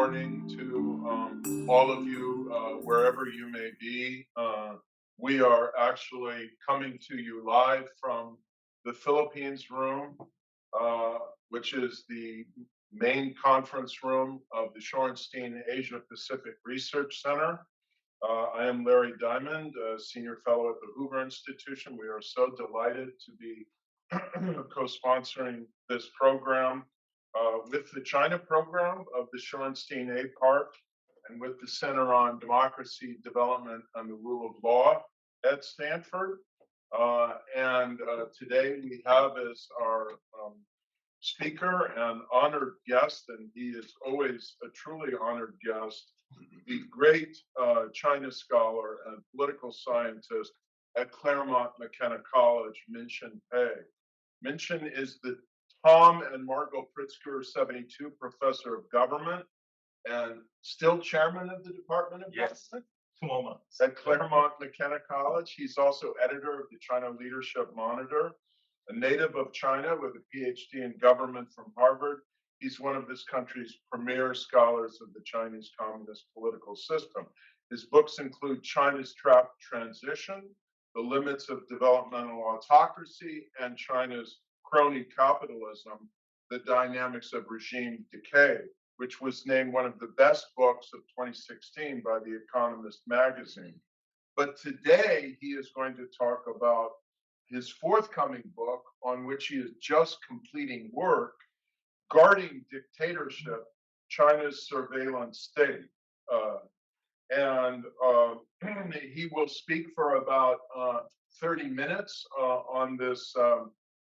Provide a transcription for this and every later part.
morning to all of you, wherever you may be. We are actually coming to you live from the Philippines room, which is the main conference room of the Shorenstein Asia-Pacific Research Center. I am Larry Diamond, Senior Fellow at the Hoover Institution. We are so delighted to be co-sponsoring this program with the China program of the Shorenstein APARC and with the Center on Democracy, Development, and the Rule of Law at Stanford. Today we have as our speaker and honored guest, and he is always a truly honored guest, the great China scholar and political scientist at Claremont-McKenna College, Minxin Pei. Minxin is the Tom and Margot Pritzker 72 Professor of Government and still chairman of the Department of Government? 2 more months. At Claremont-McKenna College. He's also editor of the China Leadership Monitor, a native of China with a PhD in government from Harvard. He's one of this country's premier scholars of the Chinese Communist political system. His books include China's Trapped Transition, The Limits of Developmental Autocracy, and China's Crony Capitalism, The Dynamics of Regime Decay, which was named one of the best books of 2016 by The Economist magazine. But today he is going to talk about his forthcoming book, on which he is just completing work, Guarding Dictatorship, China's Surveillance State. He will speak for about 30 minutes on this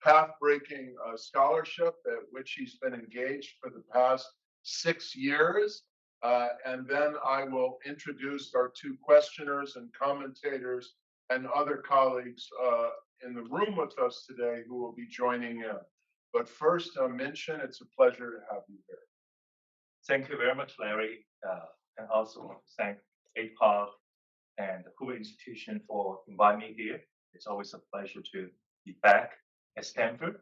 path-breaking scholarship at which he's been engaged for the past 6 years. And then I will introduce our 2 questioners and commentators and other colleagues in the room with us today who will be joining in. But first, Minxin, it's a pleasure to have you here. Thank you very much, Larry. And also want to thank APARC and the Hoover Institution for inviting me here. It's always a pleasure to be back at Stanford.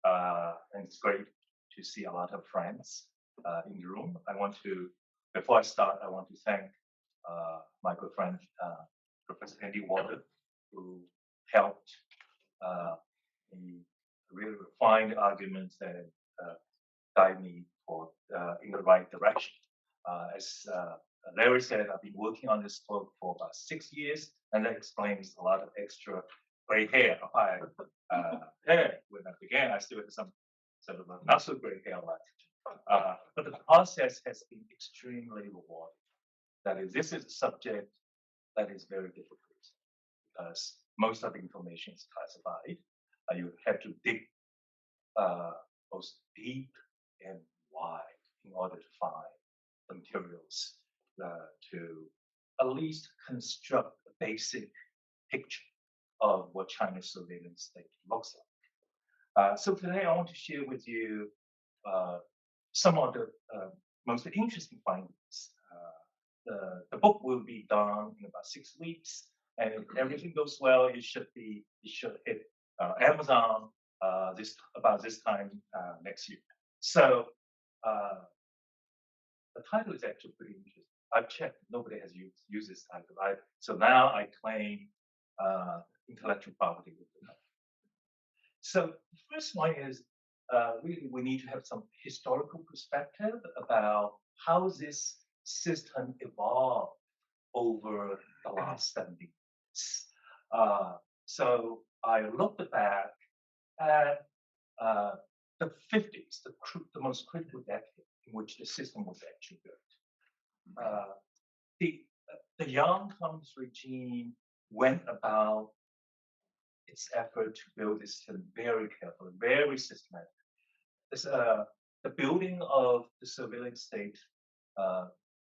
And it's great to see a lot of friends in the room. Before I start, I want to thank my good friend, Professor Andy Walter, who helped me really refine the arguments and guide me in the right direction. As Larry said, I've been working on this book for about 6 years, and that explains a lot of extra gray hair. When I began, I still had some sort of not so gray hair left. But the process has been extremely rewarding. That is, this is a subject that is very difficult because most of the information is classified. You have to dig both deep and wide in order to find the materials to at least construct a basic picture of what China's surveillance state looks like. So today I want to share with you some of the most interesting findings. The book will be done in about 6 weeks, and if everything goes well, it should hit Amazon about this time next year. So the title is actually pretty interesting. I've checked; nobody has used this title. So now I claim intellectual property with the title. So the first one is really we need to have some historical perspective about how this system evolved over the last 70 years. So I looked back at the 50s, the most critical decade in which the system was actually built. The Young Communist regime went about its effort to build this system very carefully, very systematic. The building of the surveillance state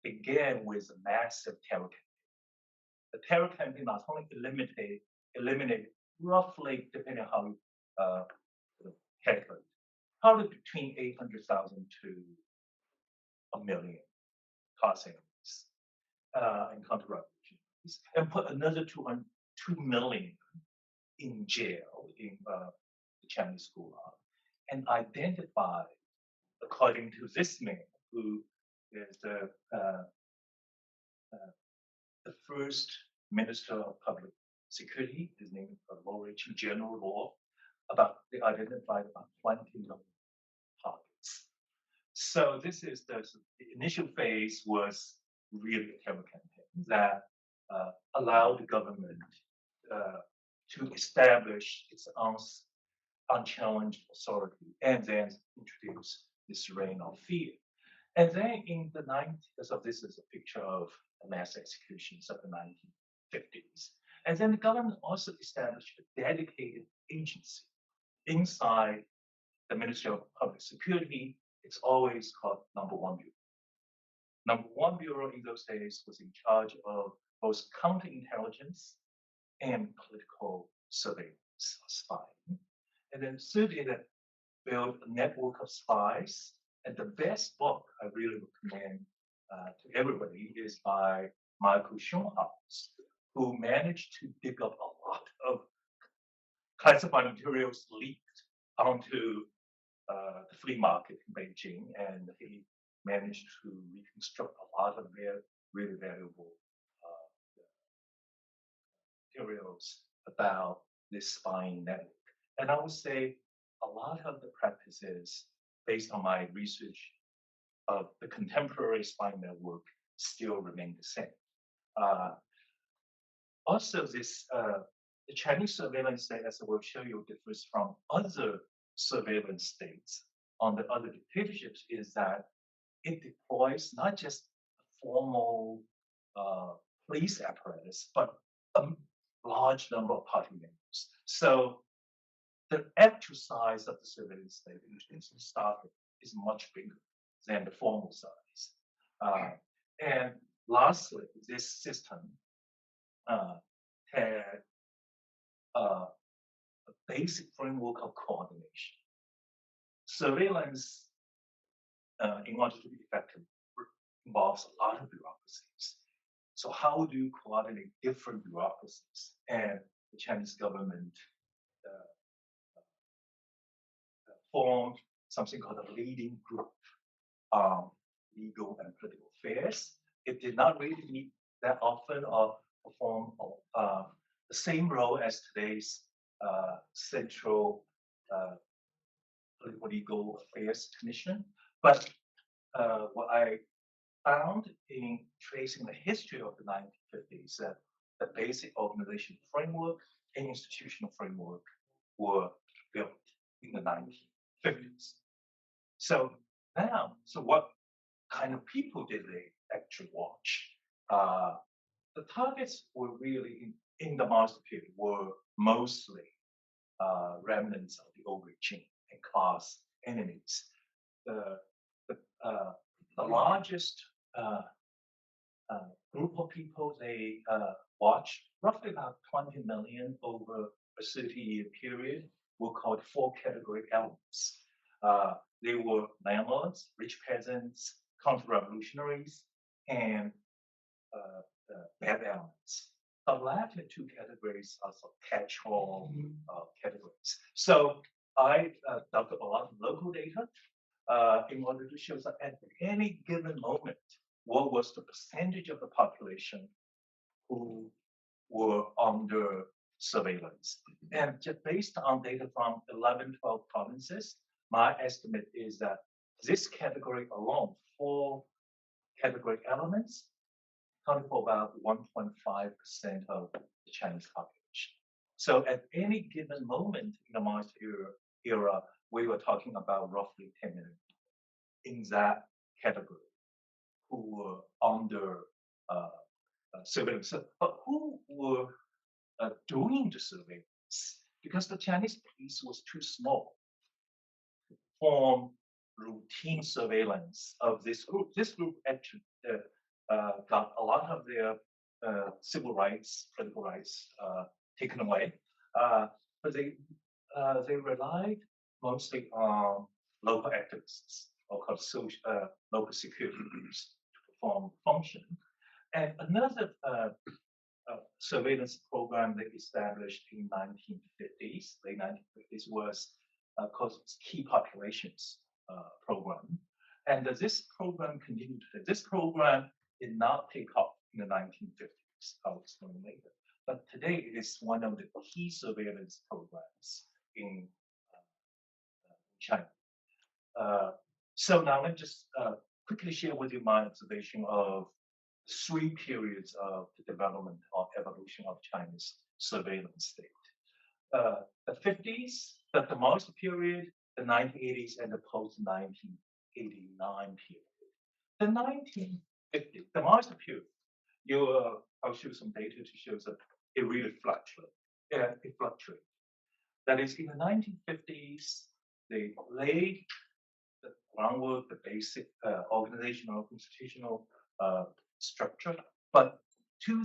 began with a massive terror campaign. The terror campaign not only eliminated roughly, depending on how you calculate, probably between 800,000 to 1 million passing and counter-revolutionaries, and put another 2 million in jail in the Chinese Gulag, and identified, according to this man, who is the first Minister of Public Security. His name is Law-Reaching General Law. They identified about 20 million targets. So this is the initial phase was really a terror campaign that allowed the government to establish its own unchallenged authority and then introduce this reign of fear. And then in the 90s, so this is a picture of the mass executions of the 1950s. And then the government also established a dedicated agency inside the Ministry of Public Security. It's always called Number One Bureau. Number One Bureau in those days was in charge of both counterintelligence and political surveillance, spying. And then thirdly, that built a network of spies. And the best book I really recommend to everybody is by Michael Schoenhaus, who managed to dig up a lot of classified materials leaked onto the flea market in Beijing, and he managed to reconstruct a lot of their really valuable materials about this spying network. And I would say a lot of the practices based on my research of the contemporary spying network still remain the same. Also, the Chinese surveillance state, as I will show you, differs from other surveillance states on the other dictatorships is that it deploys not just a formal police apparatus, but a large number of party members. So the actual size of the surveillance state in started is much bigger than the formal size. And lastly, this system had a basic framework of coordination. Surveillance, in order to be effective, involves a lot of bureaucracies. So how do you coordinate different bureaucracies? And the Chinese government formed something called a leading group on legal and political affairs. It did not really meet that often or perform the same role as today's Central Political Legal Affairs Commission. But what I found in tracing the history of the 1950s that the basic organizational framework and institutional framework were built in the 1950s. So now, what kind of people did they actually watch? The targets were really in the master period were mostly remnants of the old regime and class enemies. The largest group of people they watched, roughly about 20 million over a 30-year period, were called four category elements. They were landlords, rich peasants, counter-revolutionaries, and bad elements. The latter two categories are sort of catch-all categories. So I dug up a lot of local data in order to show that at any given moment, what was the percentage of the population who were under surveillance. And just based on data from 11, 12 provinces, my estimate is that this category alone, four category elements, accounted for about 1.5% of the Chinese population. So at any given moment in the Mars era, we were talking about roughly 10 million in that category who were under surveillance. But who were doing the surveillance? Because the Chinese police was too small to form routine surveillance of this group. This group actually got a lot of their civil rights, political rights taken away, but they relied mostly on local activists or called local security groups to perform function. And another surveillance program they established in 1950s, late 1950s, was called Key Populations Program. And this program continued today. This program did not take off in the 1950s. I'll explain later. But today it is one of the key surveillance programs in China. So now let me just quickly share with you my observation of 3 periods of the development or evolution of China's surveillance state. The 50s, the Maoist period, the 1980s, and the post-1989 period. The 1950s, the Maoist period, I'll show some data to show that it really fluctuated. It fluctuated. That is, in the 1950s, they laid the groundwork, the basic organizational, constitutional structure, but two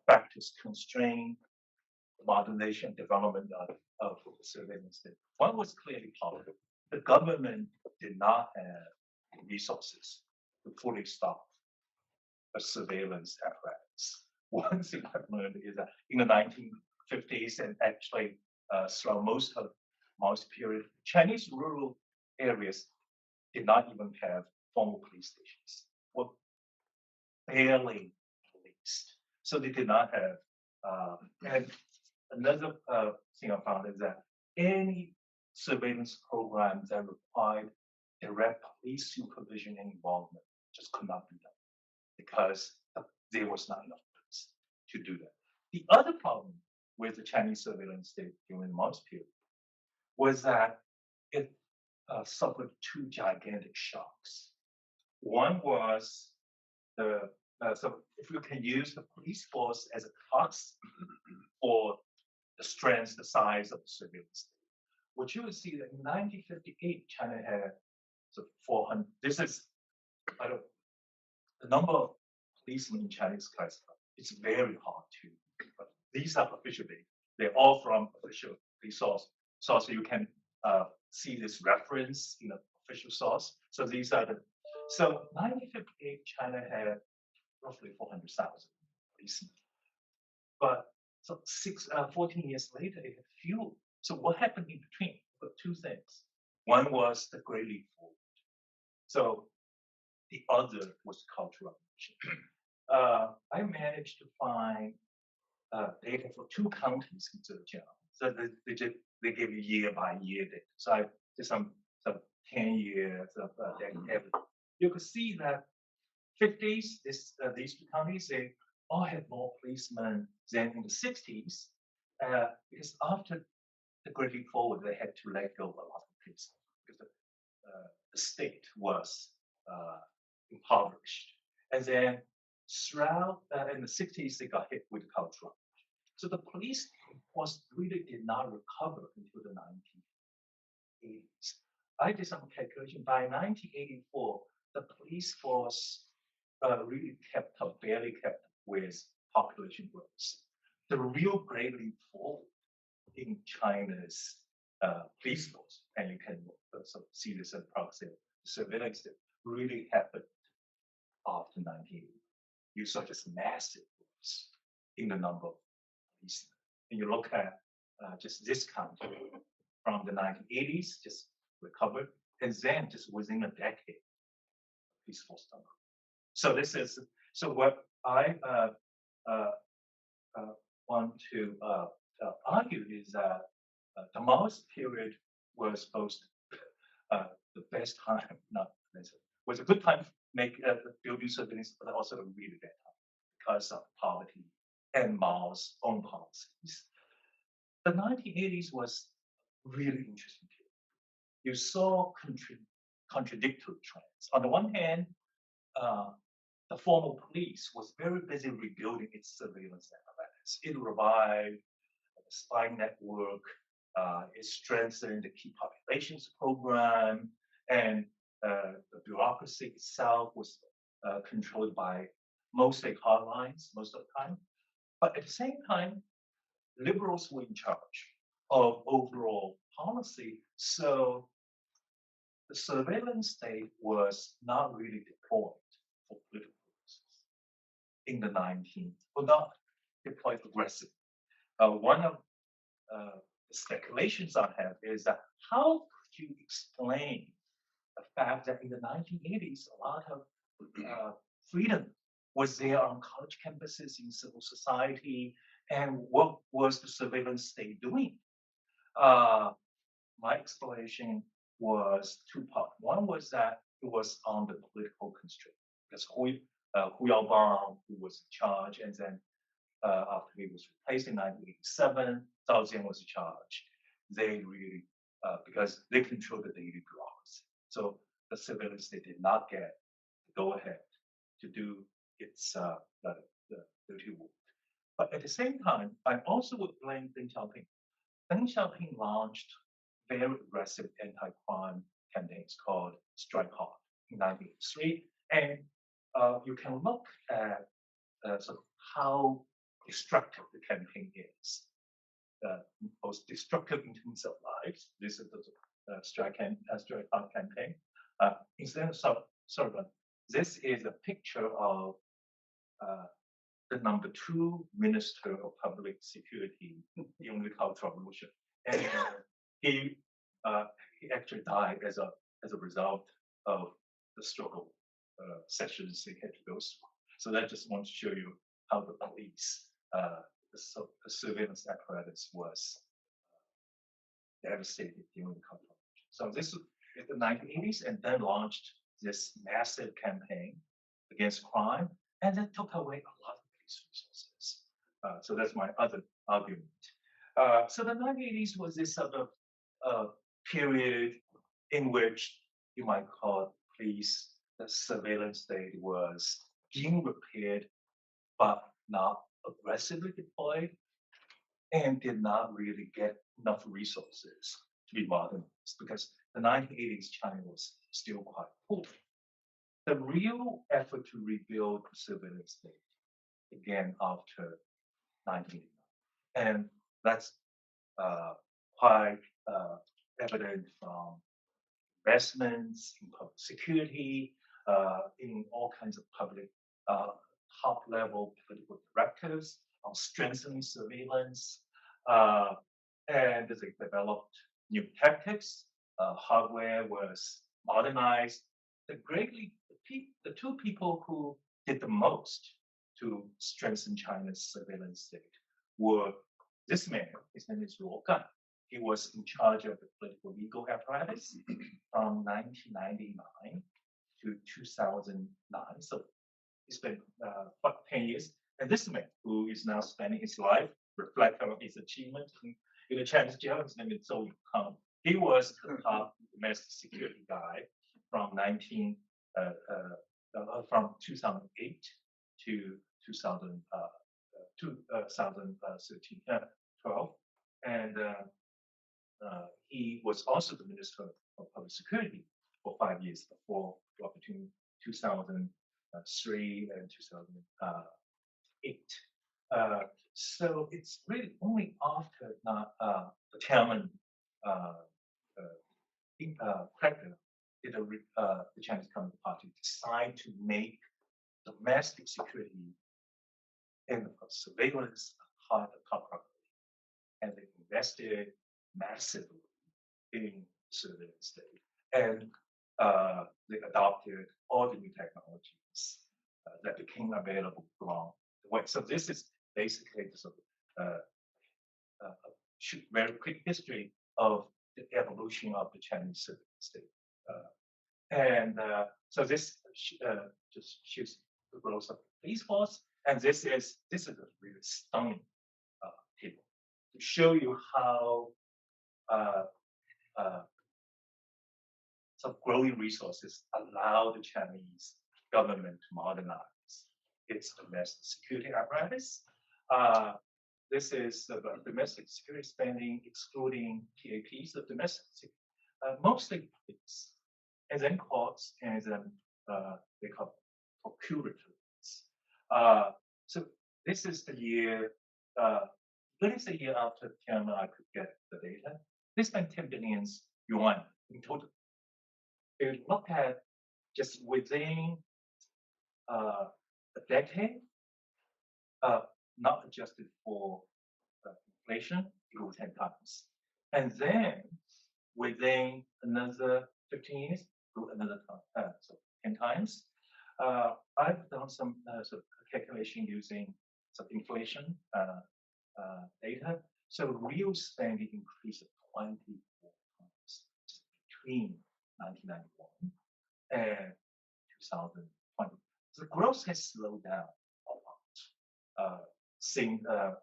factors constrain the modernization and development of the surveillance state. One was clearly political. The government did not have resources to fully stop a surveillance apparatus. One thing I've learned is that in the 1950s and actually throughout most of the Maoist period, Chinese rural areas did not even have formal police stations, were barely policed. So they did not have, and another thing I found is that any surveillance program that required direct police supervision and involvement just could not be done because there was not enough police to do that. The other problem with the Chinese surveillance state during the Maoist period was that it suffered 2 gigantic shocks. One was so if you can use the police force as a proxy for the strength, the size of the surveillance state, what you will see that in 1958, China had 400. This is the number of policemen in China is classified. It's very hard to. But these are official data. They're all from official source. So you can see this reference in the official source. So these are the. So 1958, China had roughly 400,000 policemen. But 14 years later, it had fewer. So what happened in between? But 2 things. One was the Great Leap Forward. So the other was cultural revolution. I managed to find data for 2 counties in Zhejiang. So they gave you year by year data. So I did some 10 years of data. You could see that 50s, these 2 counties, they all had more policemen than in the 60s, because after the Great Leap Forward, they had to let go of a lot of policemen because the state was impoverished. And then throughout in the 60s, they got hit with cultural. So the police force really did not recover until the 1980s. I did some calculation. By 1984, the police force really barely kept up with population growth. The real Great Leap Forward in China's police force, and you can see this in proxy surveillance, really happened after 1980. You saw just massive growth in the number of policemen. And you look at just this country from the 1980s, just recovered, and then just within a decade, police force number. So this is what I want to argue is that the Maoist period was both the best time, was a good time to make building surveillance, but also a really bad time because of poverty and Mao's own policies. The 1980s was really interesting period. You saw contradictory trends. On the one hand, the formal police was very busy rebuilding its surveillance apparatus. It revived the spy network. It strengthened the key populations program, and the bureaucracy itself was controlled by mostly hardlines most of the time. But at the same time, liberals were in charge of overall policy. So the surveillance state was not really deployed for political purposes in the 19th, or not deployed aggressively. One of the speculations I have is that how to explain the fact that in the 1980s, a lot of freedom was there on college campuses in civil society, and what was the surveillance state doing? My explanation was two-part. One was that it was on the political constraint, because Hu Yaobang, who was in charge, and then after he was replaced in 1987, Zhao Jian was in charge. They really, because they controlled the daily bureaucracy. So the surveillance state did not get the go-ahead to do its the dirty work. But at the same time, I also would blame Deng Xiaoping. Deng Xiaoping launched very aggressive anti-crime campaigns called Strike Hard in 1983. And you can look at sort of how destructive the campaign is. Most destructive in terms of lives. This is the Strike Hard campaign. Instead of this is a picture of the number 2 Minister of Public Security during the Cultural Revolution, and he actually died as a result of the struggle sessions he had to go through. So that just wants to show you how the police, the surveillance apparatus was devastated during the Cultural Revolution. So this is the 1980s, and then launched this massive campaign against crime, and that took away a lot of police resources. So that's my other argument. So the 1980s was this sort of period in which you might call police, the surveillance state was being repaired, but not aggressively deployed, and did not really get enough resources to be modernized, because the 1980s China was still quite poor. The real effort to rebuild the surveillance state began after 1989, and that's quite evident from investments in public security, in all kinds of public top-level political directives on strengthening surveillance, and they developed new tactics. Hardware was modernized. The two people who did the most to strengthen China's surveillance state were this man. His name is Luo Gan. He was in charge of the political legal apparatus from 1999 to 2009. So he spent about 10 years. And this man, who is now spending his life reflecting on his achievements in the Chinese jail, his name is Zhou Yongkang. He was the top domestic security guy from 2008 to 2012, and he was also the Minister of Public Security for 5 years between 2003 and 2008. So it's really only after the chairman Crackdown did the Chinese Communist Party decide to make domestic security and surveillance a top priority, and they invested massively in surveillance state, and they adopted all the new technologies that became available along the way. So this is basically the sort of very quick history of the evolution of the Chinese surveillance state. So this just shows the growth of the police force, and this is a really stunning table to show you how some growing resources allow the Chinese government to modernize its domestic security apparatus. This is the domestic security spending, excluding PAPs of domestic security, mostly police, and then courts, and then they call procurators. So this is the year. What is the year after Tiananmen I could get the data? They spent 10 billion yuan in total. If you look at just within a decade, not adjusted for inflation, it grew 10 times. And then within another 15 years, grew another time, so 10 times. I've done some sort of calculation using some inflation data. So real spending increased 24 times between 1991 and 2020. The growth has slowed down a lot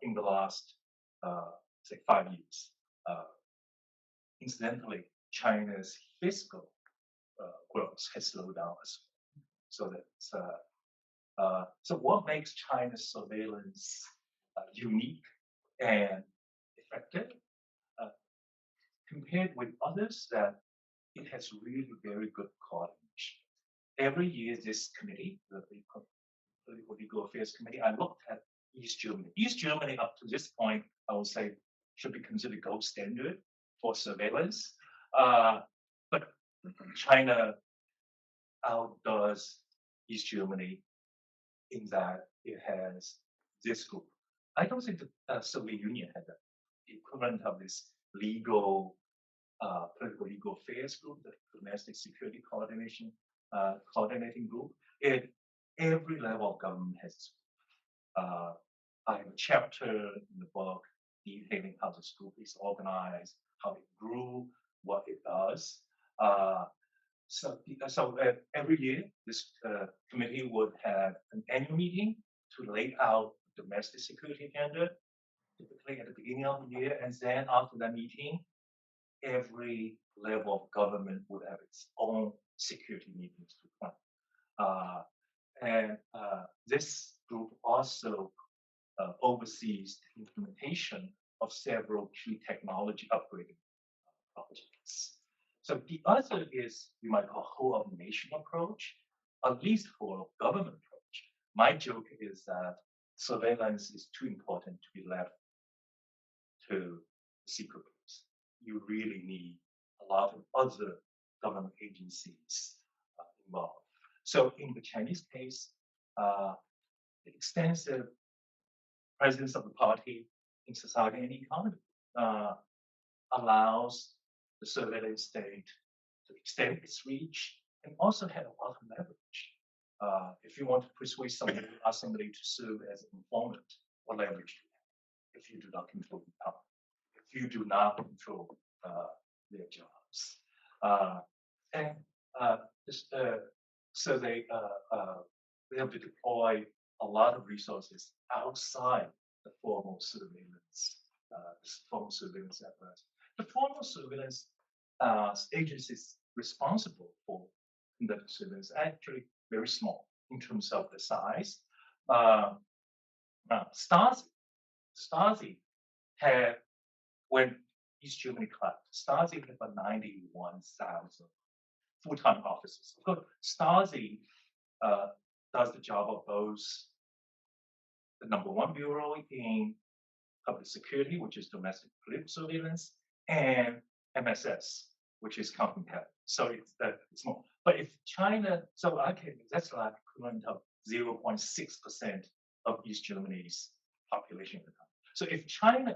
in the last, say, 5 years. Incidentally, China's fiscal growth has slowed down as well. So that's so what makes China's surveillance unique and effective compared with others, that it has really very good coordination. Every year, this committee, the Political Legal Affairs Committee, I looked at East Germany. East Germany, up to this point, I would say, should be considered gold standard for surveillance. But China outdoes East Germany in that it has this group. I don't think the Soviet Union had the equivalent of this political legal affairs group, the domestic security coordinating group. Every level of government has this group. I have a chapter in the book detailing how this group is organized, how it grew, what it does. So every year, this committee would have an annual meeting to lay out the domestic security agenda, typically at the beginning of the year. And then after that meeting, every level of government would have its own security meetings to plan. And this group also oversees the implementation of several key technology upgrading projects. So the other is, you might call, whole of nation approach, at least whole of government approach. My joke is that surveillance is too important to be left to secret police. You really need a lot of other government agencies involved. So in the Chinese case, the extensive presence of the party in society and economy allows the surveillance state to extend its reach and also have a lot of leverage. If you want to persuade somebody, ask somebody to serve as an informant, what leverage do you have if you do not control the power, if you do not control their jobs? So they have to deploy a lot of resources outside the formal surveillance apparatus. The formal surveillance agencies responsible for conducting surveillance are actually very small in terms of the size. Stasi had, when East Germany collapsed, Stasi had about 91,000 full-time officers. Of course, Stasi does the job of both the #1 bureau in public security, which is domestic political surveillance, and MSS, which is counterintelligence. So it's more. But if China, so that's like equivalent of 0.6% of East Germany's population at the time. So if China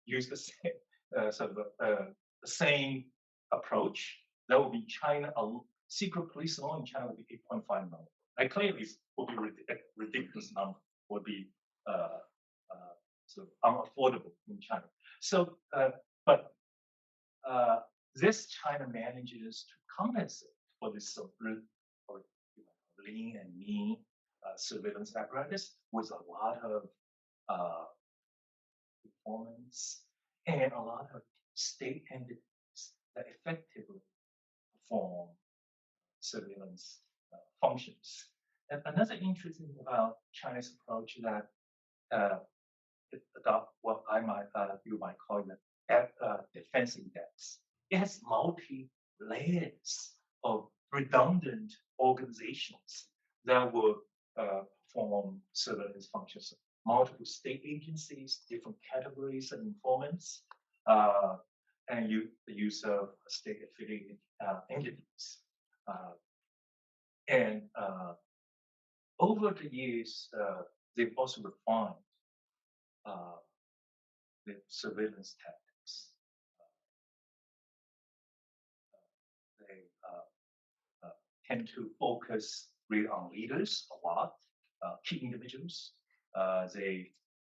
used the same approach, that would be China. Secret police alone in China would be 8.5 million. And clearly, would be a ridiculous number. Would be sort of unaffordable in China. So, but this China manages to compensate for this lean and mean surveillance apparatus with a lot of informants and a lot of state entities that effectively perform surveillance functions. And another interesting about China's approach is that it adopts what you might call the defense index. It has multi-layers of redundant organizations that will perform surveillance functions. Multiple state agencies, different categories of informants, and the use of state-affiliated entities. And over the years, they've also refined the surveillance tactics. tend to focus really on leaders a lot, key individuals. They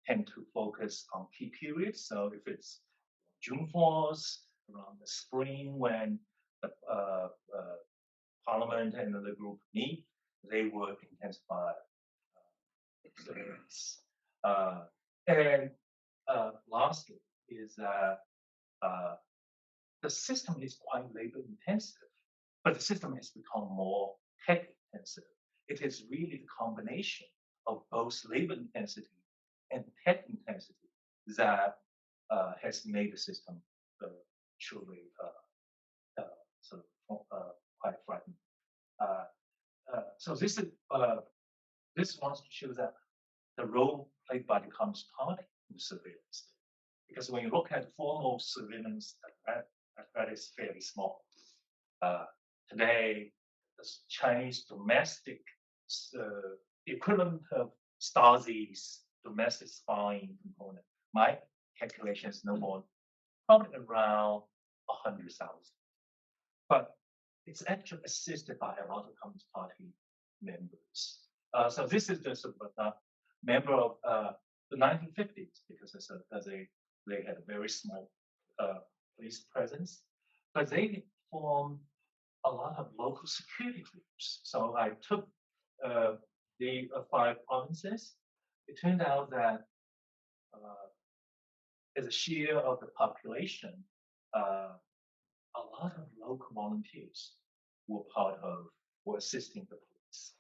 tend to focus on key periods. So if it's June 4th, around the spring when the parliament and the group meet, they will intensify surveillance. And lastly is that the system is quite labor intensive, but the system has become more tech intensive. It is really the combination of both labor intensity and tech intensity that has made the system truly sort of quite frightening. So this wants to show that the role played by the Communist Party in surveillance. Because when you look at formal surveillance apparatus is fairly small. Today, the Chinese domestic equivalent of Stasi's domestic spying component, my calculation is no more, probably around 100,000. But it's actually assisted by a lot of Communist Party members. So this is just a member of the 1950s, because they had a very small police presence, but they formed a lot of local security groups. So I took the 5 provinces. It turned out that as a share of the population, a lot of local volunteers were assisting the police.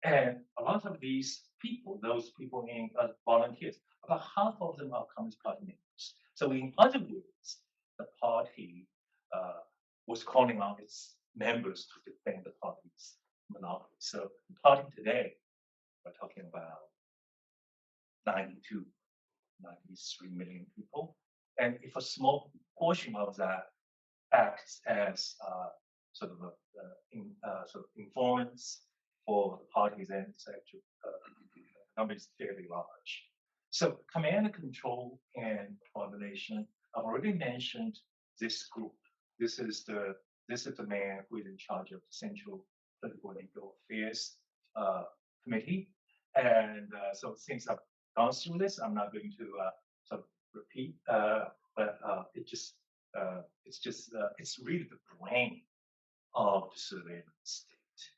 And a lot of these people, those people in volunteers, about half of them are Communist Party members. So in other words, the party was calling on its members to defend the party's monopoly. So the party today, we're talking about 92, 93 million people. And if a small portion of that acts as sort of informants for the parties, then it's actually the number is fairly large. So command and control and coordination. I've already mentioned this group. This is the man who is in charge of the Central Political and Legal Affairs Committee. And so since I've gone through this, I'm not going to sort of repeat, but it's really the brain of the surveillance state.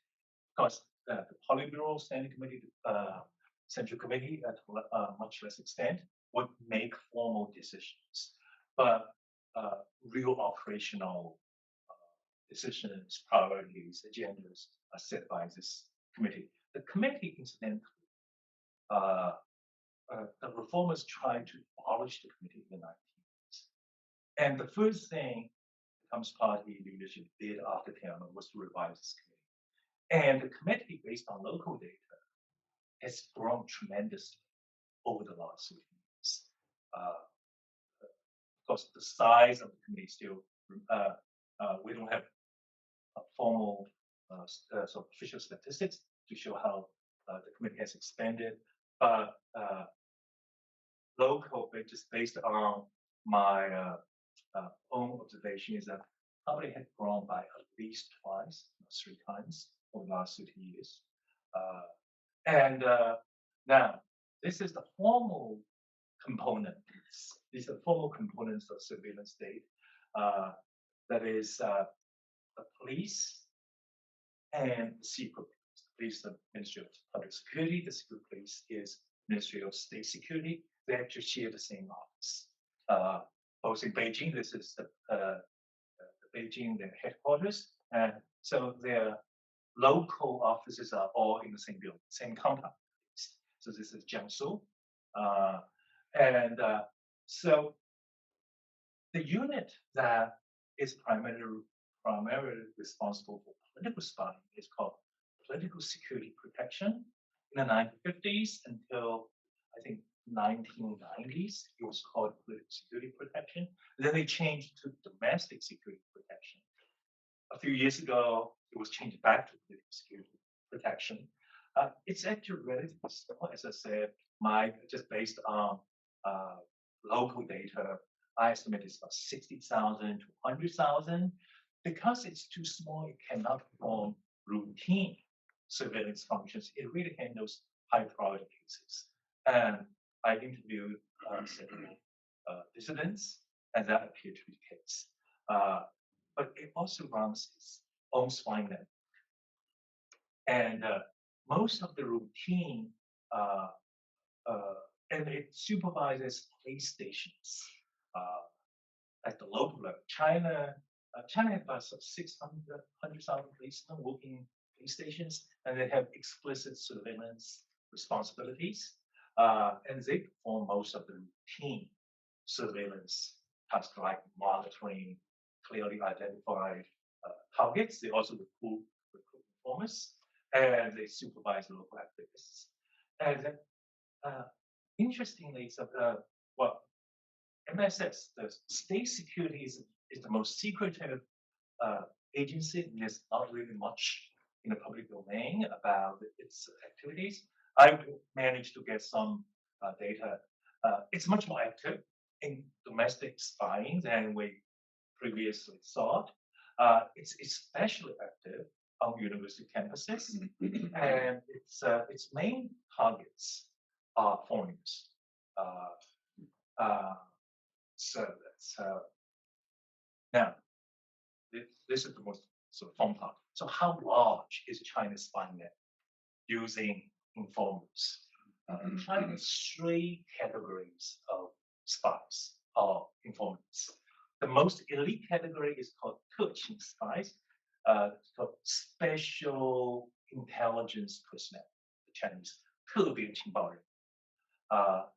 Because the Politburo Standing Committee, Central Committee, at much less extent, would make formal decisions, but real operational decisions, priorities, agendas are set by this committee. The committee, incidentally, the reformers tried to abolish the committee in the 1990s. And the first thing the Communist Party leadership did after Tiananmen was to revise this committee. And the committee, based on local data, has grown tremendously over the last 3 years. Of course, the size of the committee still, we don't have a formal sort of official statistics to show how the committee has expanded, but local, just based on my own observation, is that probably had grown by at least twice, 3 times over the last 30 years. And now, this is the formal components. These are formal components of surveillance state. That is the police and the secret police. The police, the Ministry of Public Security. The secret police is Ministry of State Security. They actually share the same office. Both in Beijing, this is the Beijing, their headquarters, and so their local offices are all in the same building, same compound. So this is Jiangsu, and so the unit that is primarily responsible for political spying is called Political Security Protection. In the 1950s until I think 1990s, it was called Political Security Protection. And then they changed to Domestic Security Protection. A few years ago, it was changed back to Political Security Protection. It's actually relatively small, as I said. Just based on local data, I estimate it's about 60,000 to 100,000. because it's too small, it cannot perform routine surveillance functions. It really handles high priority cases. And I interviewed several dissidents, and that appeared to be the case. But it also runs its own spine network. And most of the routine, and it supervises police stations at the local level. China has about 600,000 policemen working in police stations, and they have explicit surveillance responsibilities. And they perform most of the routine surveillance tasks like monitoring clearly identified targets. They also recruit informants, and they supervise local activists. And interestingly, MSS, the state security is the most secretive agency. There's not really much in the public domain about its activities. I managed to get some data. It's much more active in domestic spying than we previously thought. It's especially active on university campuses, and its main targets are foreigners. So that's now this is the most sort of fun part. So how large is China's spy net using informants? China has 3 categories of spies or informants. The most elite category is called 特勤 spies. It's called special intelligence personnel, the Chinese 特别情报人.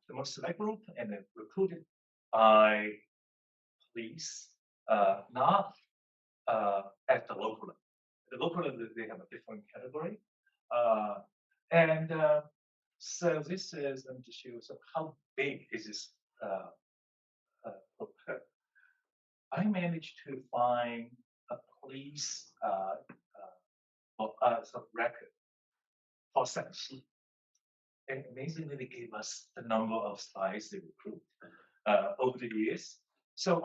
The most select group and then recruited by police, not at the local level. At the local level, they have a different category. So this is, let me just show you, so how big is this? I managed to find a police record for Shanxi. And amazingly, they gave us the number of spies they recruit over the years. So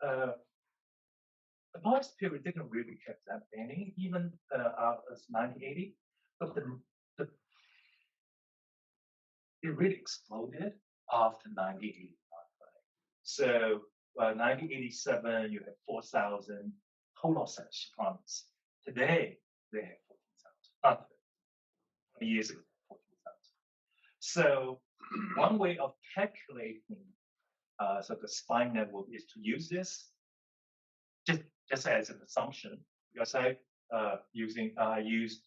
the past period didn't really have that many, even as 1980, but it really exploded after 1989. So 1987, you have 4,000 total Shanxi province. Today, they have 14,000. Not 20 years ago, 14,000. So one way of calculating the spy network is to use this just as an assumption, because I used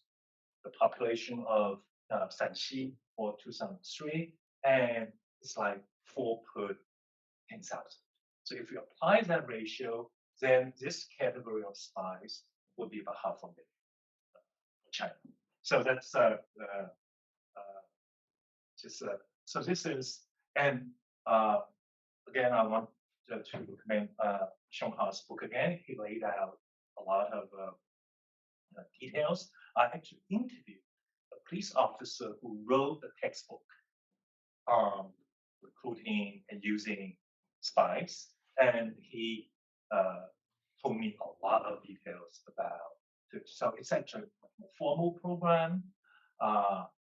the population of Shanxi for 2003, and it's like 4 per 10,000. So if you apply that ratio, then this category of spies would be about 500,000 for China. So that's so this is, and again, I want to recommend Sean Ha's book again. He laid out a lot of details. I actually interviewed a police officer who wrote the textbook on recruiting and using spies, and he told me a lot of details about it. So it's actually a formal program.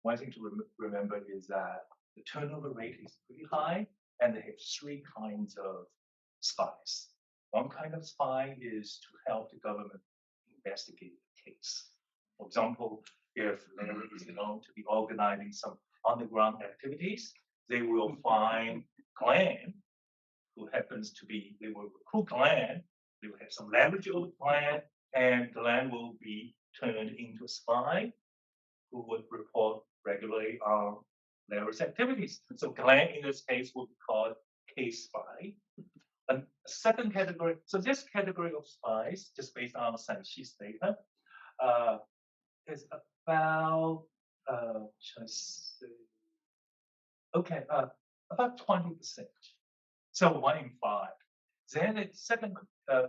One thing to remember is that the turnover rate is pretty high, and they have 3 kinds of spies. One kind of spy is to help the government investigate the case. For example, if Larry is known to be organizing some underground activities, they will find Glenn, who happens to be, they will recruit Glenn, they will have some leverage over Glenn, and Glenn will be turned into a spy who would report regularly on Larry's activities. So Glenn, in this case, would be called case spy. And a second category, so this category of spies, just based on Shanxi's data, is about, about 20%. So 1 in 5. Then the second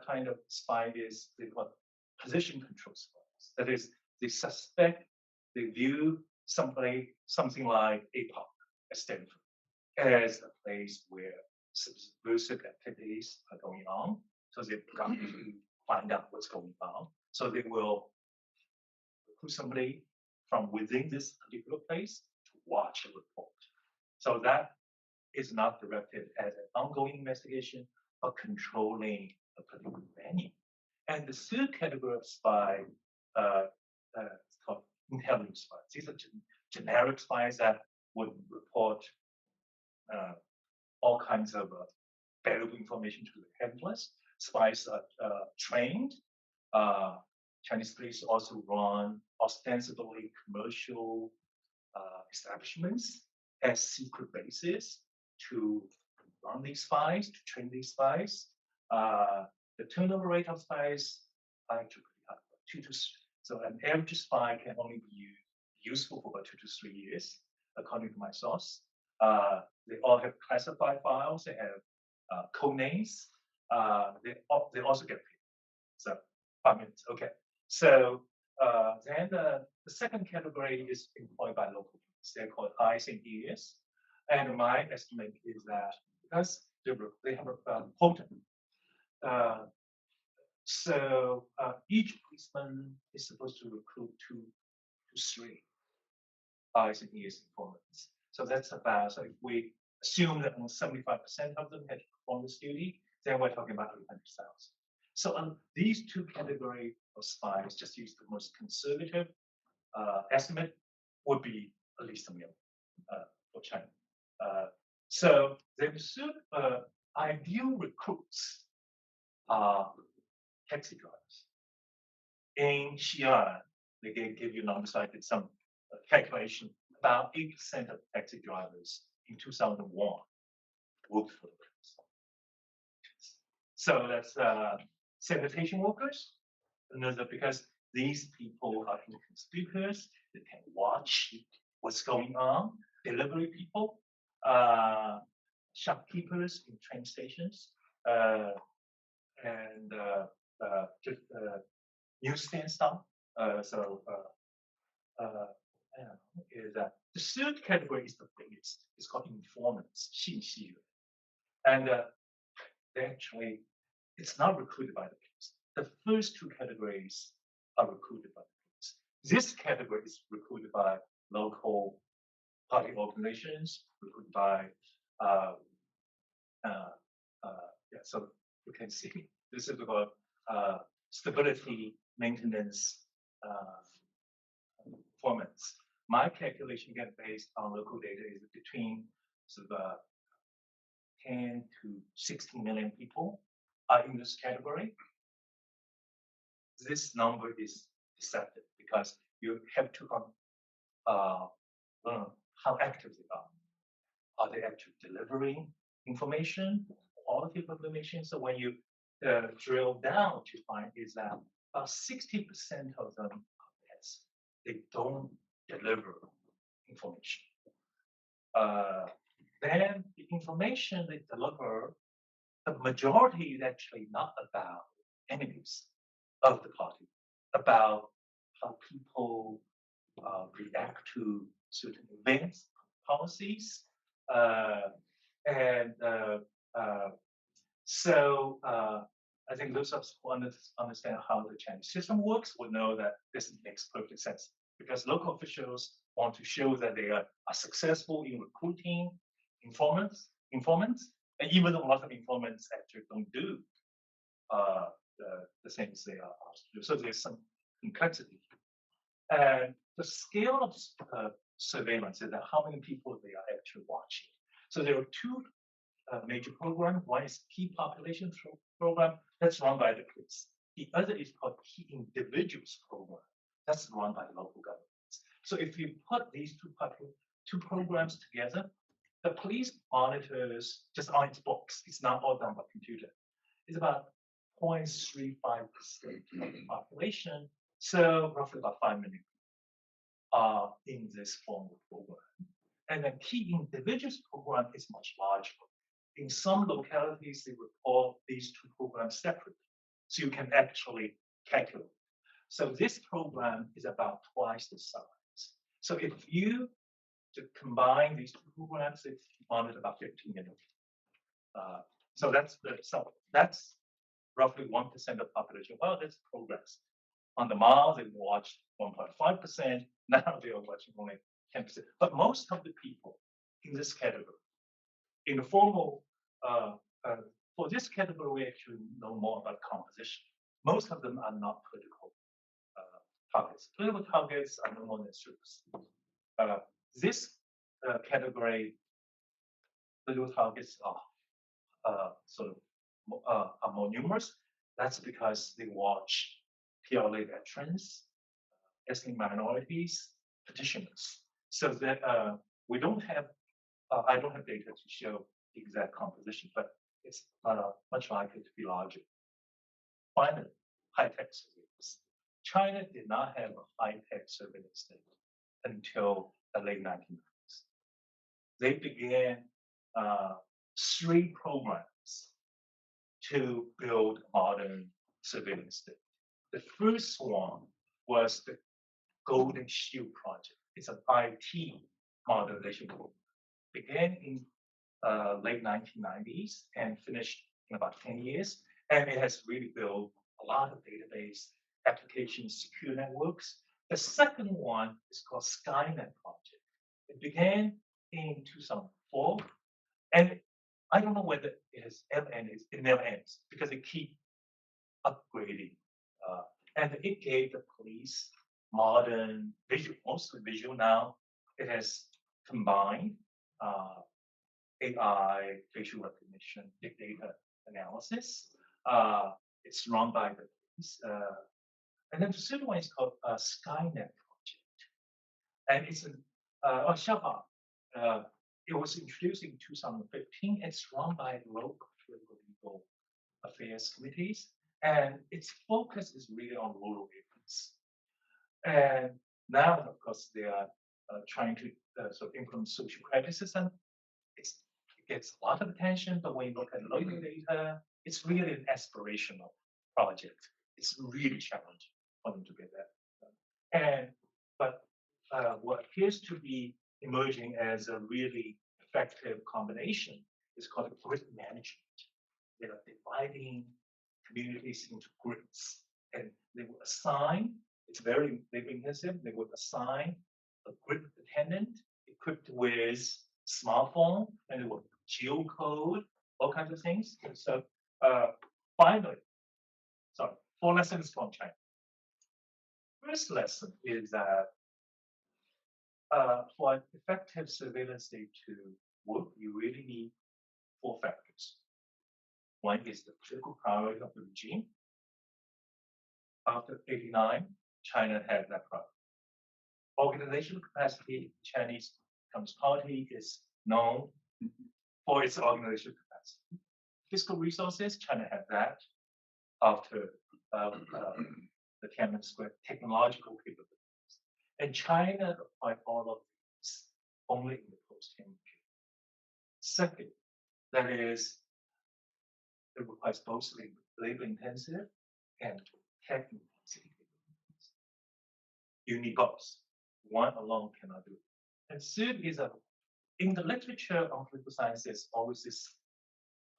kind of spy is what position control spies. That is, they suspect, they view something like APARC at Stanford as a place where subversive activities are going on. So they've got to find out what's going on. So they will recruit somebody from within this particular place to watch a report. So that is not directed as an ongoing investigation, but controlling a particular venue. And the third category of spy is called intelligence spies. These are generic spies that would report all kinds of valuable information to the headless. Spies are trained. Chinese police also run ostensibly commercial establishments as secret bases to run these spies, to train these spies. The turnover rate of spies are actually pretty high, so an average spy can only be useful for about 2 to 3 years, according to my source. They all have classified files. They have code names. They also get paid. So 5 minutes, okay. So then the second category is employed by local police. They're called eyes and ears. And my estimate is that because they have a quota, so each policeman is supposed to recruit 2 to 3 eyes and ears informants. So that's about, so if we assume that 75% of them had to perform this duty, then we're talking about 800,000. So these two categories of spies, just use the most conservative estimate, would be at least 1 million for China. So the ideal recruits are taxi drivers. In Xi'an, they give you numbers. I did some calculation. About 8% of taxi drivers in 2001 worked for the police. So that's sanitation workers. Another, because these people are inconspicuous, they can watch what's going on. Delivery people, shopkeepers in train stations, and just newsstand stuff. Is that the third category is the biggest. It's called informants, 信息人. And they actually, it's not recruited by the police. The first two categories are recruited by the police. This category is recruited by local party organizations, recruited by, so you can see this is about stability maintenance informants. My calculation, again, based on local data, is between sort of 10 to 16 million people are in this category. This number is deceptive because you have to learn how active they are. Are they actually delivering information, quality of information? So when you drill down to find is that about 60% of them are yes, they don't deliver information. Then the information they deliver, the majority is actually not about enemies of the party, about how people react to certain events, policies, so I think those of us who understand how the Chinese system works would know that this makes perfect sense because local officials want to show that they are successful in recruiting informants, and even though a lot of informants actually don't do the things they are asked to do. So there's some complexity. And the scale of surveillance is that how many people they are actually watching. So there are two major programs. One is key population program that's run by the police. The other is called key individuals program that's run by local governments. So if you put these two programs together, the police monitors just on its books. It's not all done by computer. It's about 0.35% of the population. So roughly about 5 million are in this formal program. And the key individuals program is much larger. In some localities, they report these two programs separately. So you can actually calculate. So this program is about twice the size. So if you combine these two programs, it's monitor about 15 million. So that's roughly 1% of population. Well, that's progress. On the Mars, they watched 1.5%. Now they are watching only 10%. But most of the people in this category, in the formal, for this category, we actually know more about composition. Most of them are not political targets. Political targets are no more than 3%. This category, political targets are are more numerous. That's because they watch PLA veterans, ethnic minorities, petitioners. So that we don't have, I don't have data to show the exact composition, but it's much likely to be larger. Finally, high-tech surveillance. China did not have a high-tech surveillance state until the late 1990s. They began 3 programs to build modern surveillance state. The first one was the Golden Shield Project. It's an IT modernization program. Began in late 1990s and finished in about 10 years. And it has really built a lot of database applications, secure networks. The second one is called Skynet Project. It began in 2004. And I don't know whether it has ever ended. It never ends because it keeps upgrading. And it gave the police modern visual, mostly visual now. It has combined AI, facial recognition, big data analysis. It's run by the police. And then the third one is called Skynet Project. And it's Shapa. It was introduced in 2015. It's run by local legal affairs committees. And its focus is really on rural areas. And now, of course, they are trying to sort of implement social credit system. It gets a lot of attention, but when you look at local data, it's really an aspirational project. It's really challenging for them to get that done. But what appears to be emerging as a really effective combination is called grid management. They are dividing communities into grids, and they will assign. It's very labor intensive. They would assign a grid attendant equipped with smartphone, and they will geocode all kinds of things. And so finally, 4 lessons from China. First lesson is that for an effective surveillance state to work, you really need 4 factors. One is the political priority of the regime. After 1989, China had that problem. Organizational capacity, Chinese Communist Party is known for its organizational capacity. Fiscal resources, China had that after the Tiananmen Square technological capabilities. And China applied all of these only in the post-Tiananmen period. Second, that is, it requires both labor intensive and tech intensive. You need both. One alone cannot do it. And third is that in the literature on political science, there's always this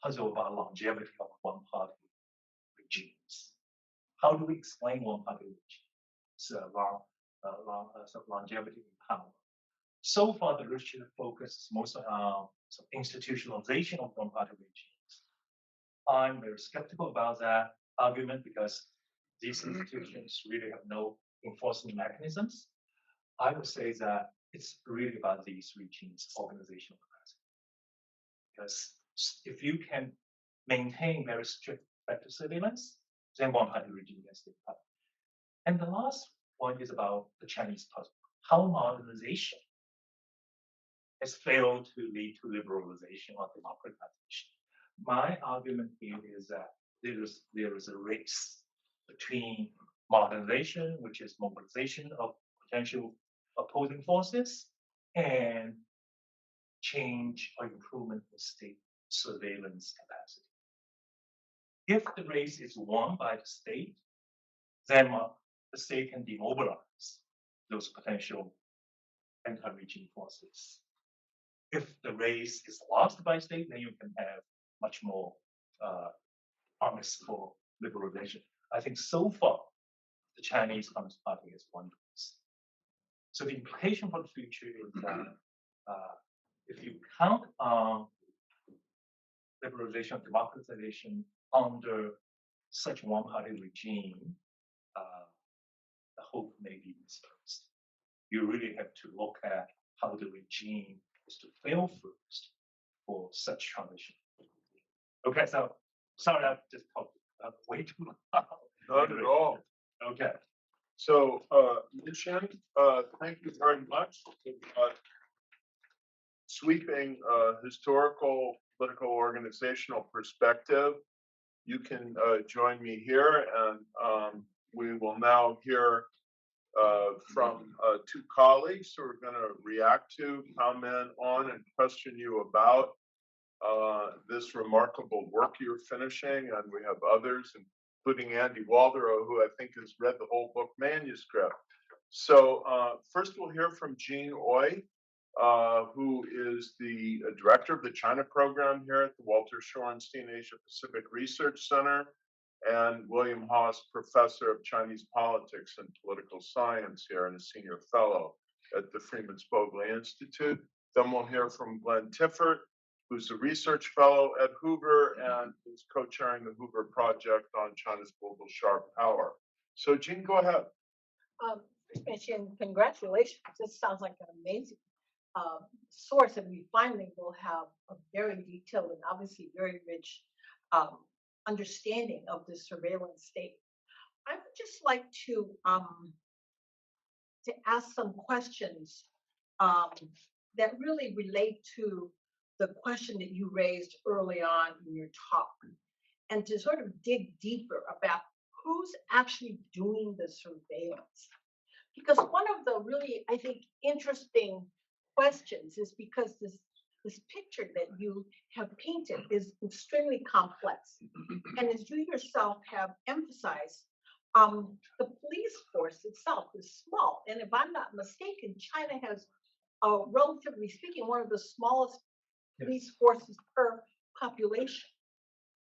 puzzle about longevity of one-party regimes. How do we explain one-party regimes? So longevity in power. So far, the literature focuses mostly on institutionalization of one-party regimes. I'm very skeptical about that argument because these institutions really have no enforcement mechanisms. I would say that it's really about these regimes' organizational capacity. Because if you can maintain very strict effective surveillance, then one-party regime can stay power. And the last one is about the Chinese puzzle. How modernization has failed to lead to liberalization or democratization. My argument here is that there is a race between modernization, which is mobilization of potential opposing forces, and change or improvement in state surveillance capacity. If the race is won by the state, then the state can demobilize those potential anti-regime forces. If the race is lost by state, then you can have much more promise for liberalization. I think so far, the Chinese Communist Party has won this. So the implication for the future is that if you count on liberalization, democratization under such one-party regime, the hope may be misplaced. You really have to look at how the regime is to fail first for such transition. Okay, so sorry, I've just talked way too long. Not at all. Okay. So, Minxin, thank you very much. Sweeping historical, political, organizational perspective. You can join me here, and we will now hear from two colleagues who are going to react to, comment on, and question you about this remarkable work you're finishing. And we have others, including Andy Waldero, who I think has read the whole book manuscript. So first we'll hear from Jean Oy, who is the director of the China program here at the Walter Shorenstein Asia-Pacific Research Center, and William Haas, professor of Chinese politics and political science here and a senior fellow at the Freeman Spogli Institute. Then we'll hear from Glenn Tiffert, who's a research fellow at Hoover and is co-chairing the Hoover Project on China's global sharp power. So Jean, go ahead. Minxin, congratulations. This sounds like an amazing source, and we finally will have a very detailed and obviously very rich understanding of the surveillance state. I would just like to ask some questions that really relate to the question that you raised early on in your talk, and to sort of dig deeper about who's actually doing the surveillance. Because one of the really, I think, interesting questions is because this picture that you have painted is extremely complex. And as you yourself have emphasized, the police force itself is small. And if I'm not mistaken, China has, relatively speaking, one of the smallest police forces per population,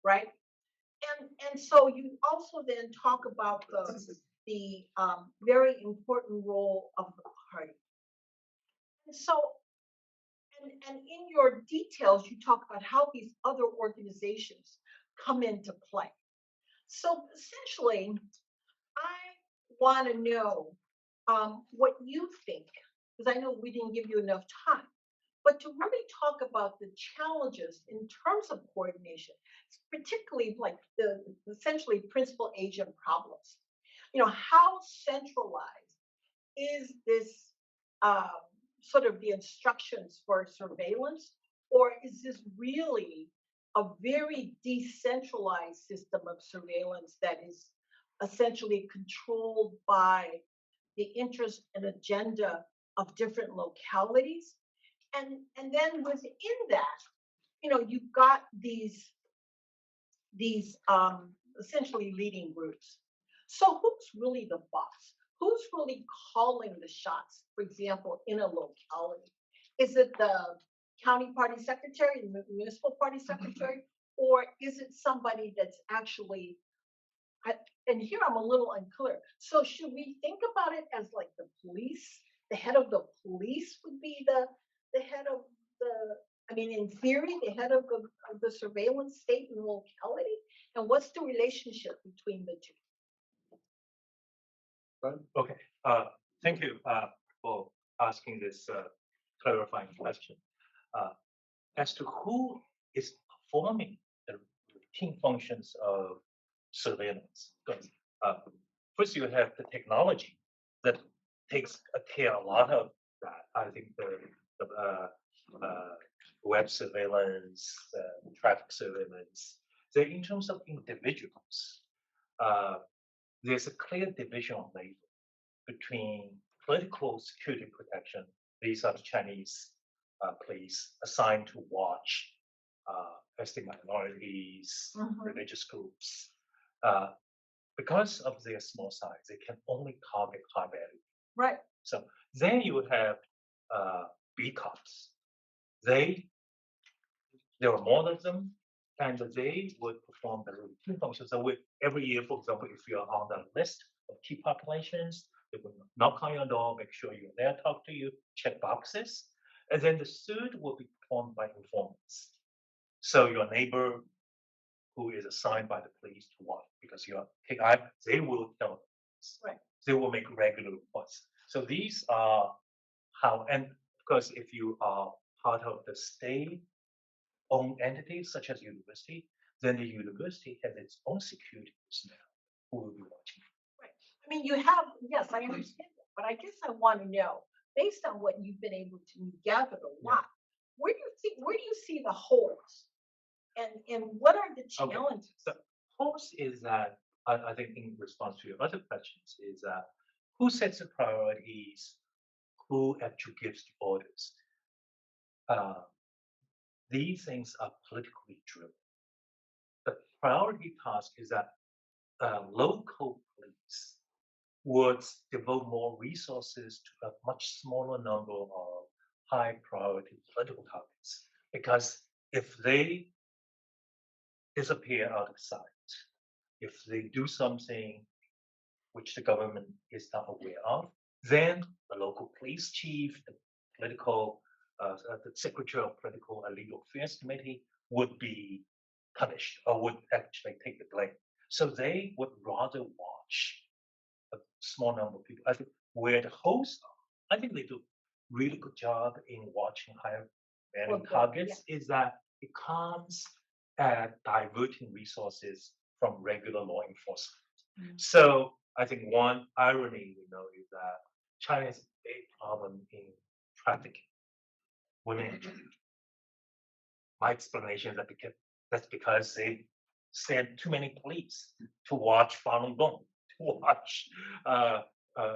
right? And so you also then talk about the very important role of the party. And so, and in your details, you talk about how these other organizations come into play. So essentially, I want to know what you think, because I know we didn't give you enough time, but to really talk about the challenges in terms of coordination, particularly like the essentially principal agent problems. You know, how centralized is this sort of the instructions for surveillance, or is this really a very decentralized system of surveillance that is essentially controlled by the interest and agenda of different localities? And then within that, you know, you've got these essentially leading groups. So who's really the boss? Who's really calling the shots, for example, in a locality? Is it the county party secretary, the municipal party secretary, or is it somebody that's actually, and here I'm a little unclear. So should we think about it as like the police, the head of the police would be the head of the, I mean, in theory, the head of the surveillance state and locality? And what's the relationship between the two? Okay, thank you for asking this clarifying question. As to who is performing the routine functions of surveillance, first you have the technology that takes care of a lot of that. I think the web surveillance, traffic surveillance. So in terms of individuals, there's a clear division of labor between political security protection. These are the Chinese police assigned to watch ethnic minorities, religious groups. Because of their small size, they can only target high value. Right. So then you have B cops. There are more of them. and they would perform the routine function. So every year, for example, if you're on the list of key populations, they will knock on your door, make sure you're there, talk to you, check boxes. And then the third will be performed by informants. So your neighbor who is assigned by the police to watch, because you're they will tell us. Right. They will make regular reports. So these are how, and of course, if you are part of the state-owned entities such as university, then the university has its own security personnel who will be watching. Right. I mean, you have, yes, I understand that, but I guess I want to know, based on what you've been able to gather a lot, where do you see the holes? And what are the challenges? Okay. The holes is that I think in response to your other questions is that who sets the priorities, who actually gives the orders. These things are politically driven. The priority task is that local police would devote more resources to a much smaller number of high priority political targets. Because if they disappear out of sight, if they do something which the government is not aware of, then the local police chief, the political, the secretary of political and legal affairs committee would be punished or would actually take the blame. So they would rather watch a small number of people. I think where the hosts are, I think they do a really good job in watching higher value targets. Is that it comes at diverting resources from regular law enforcement. So I think one irony we know is that China has a big problem in trafficking women. My explanation is that that's because they send too many police to watch Falun Gong, to watch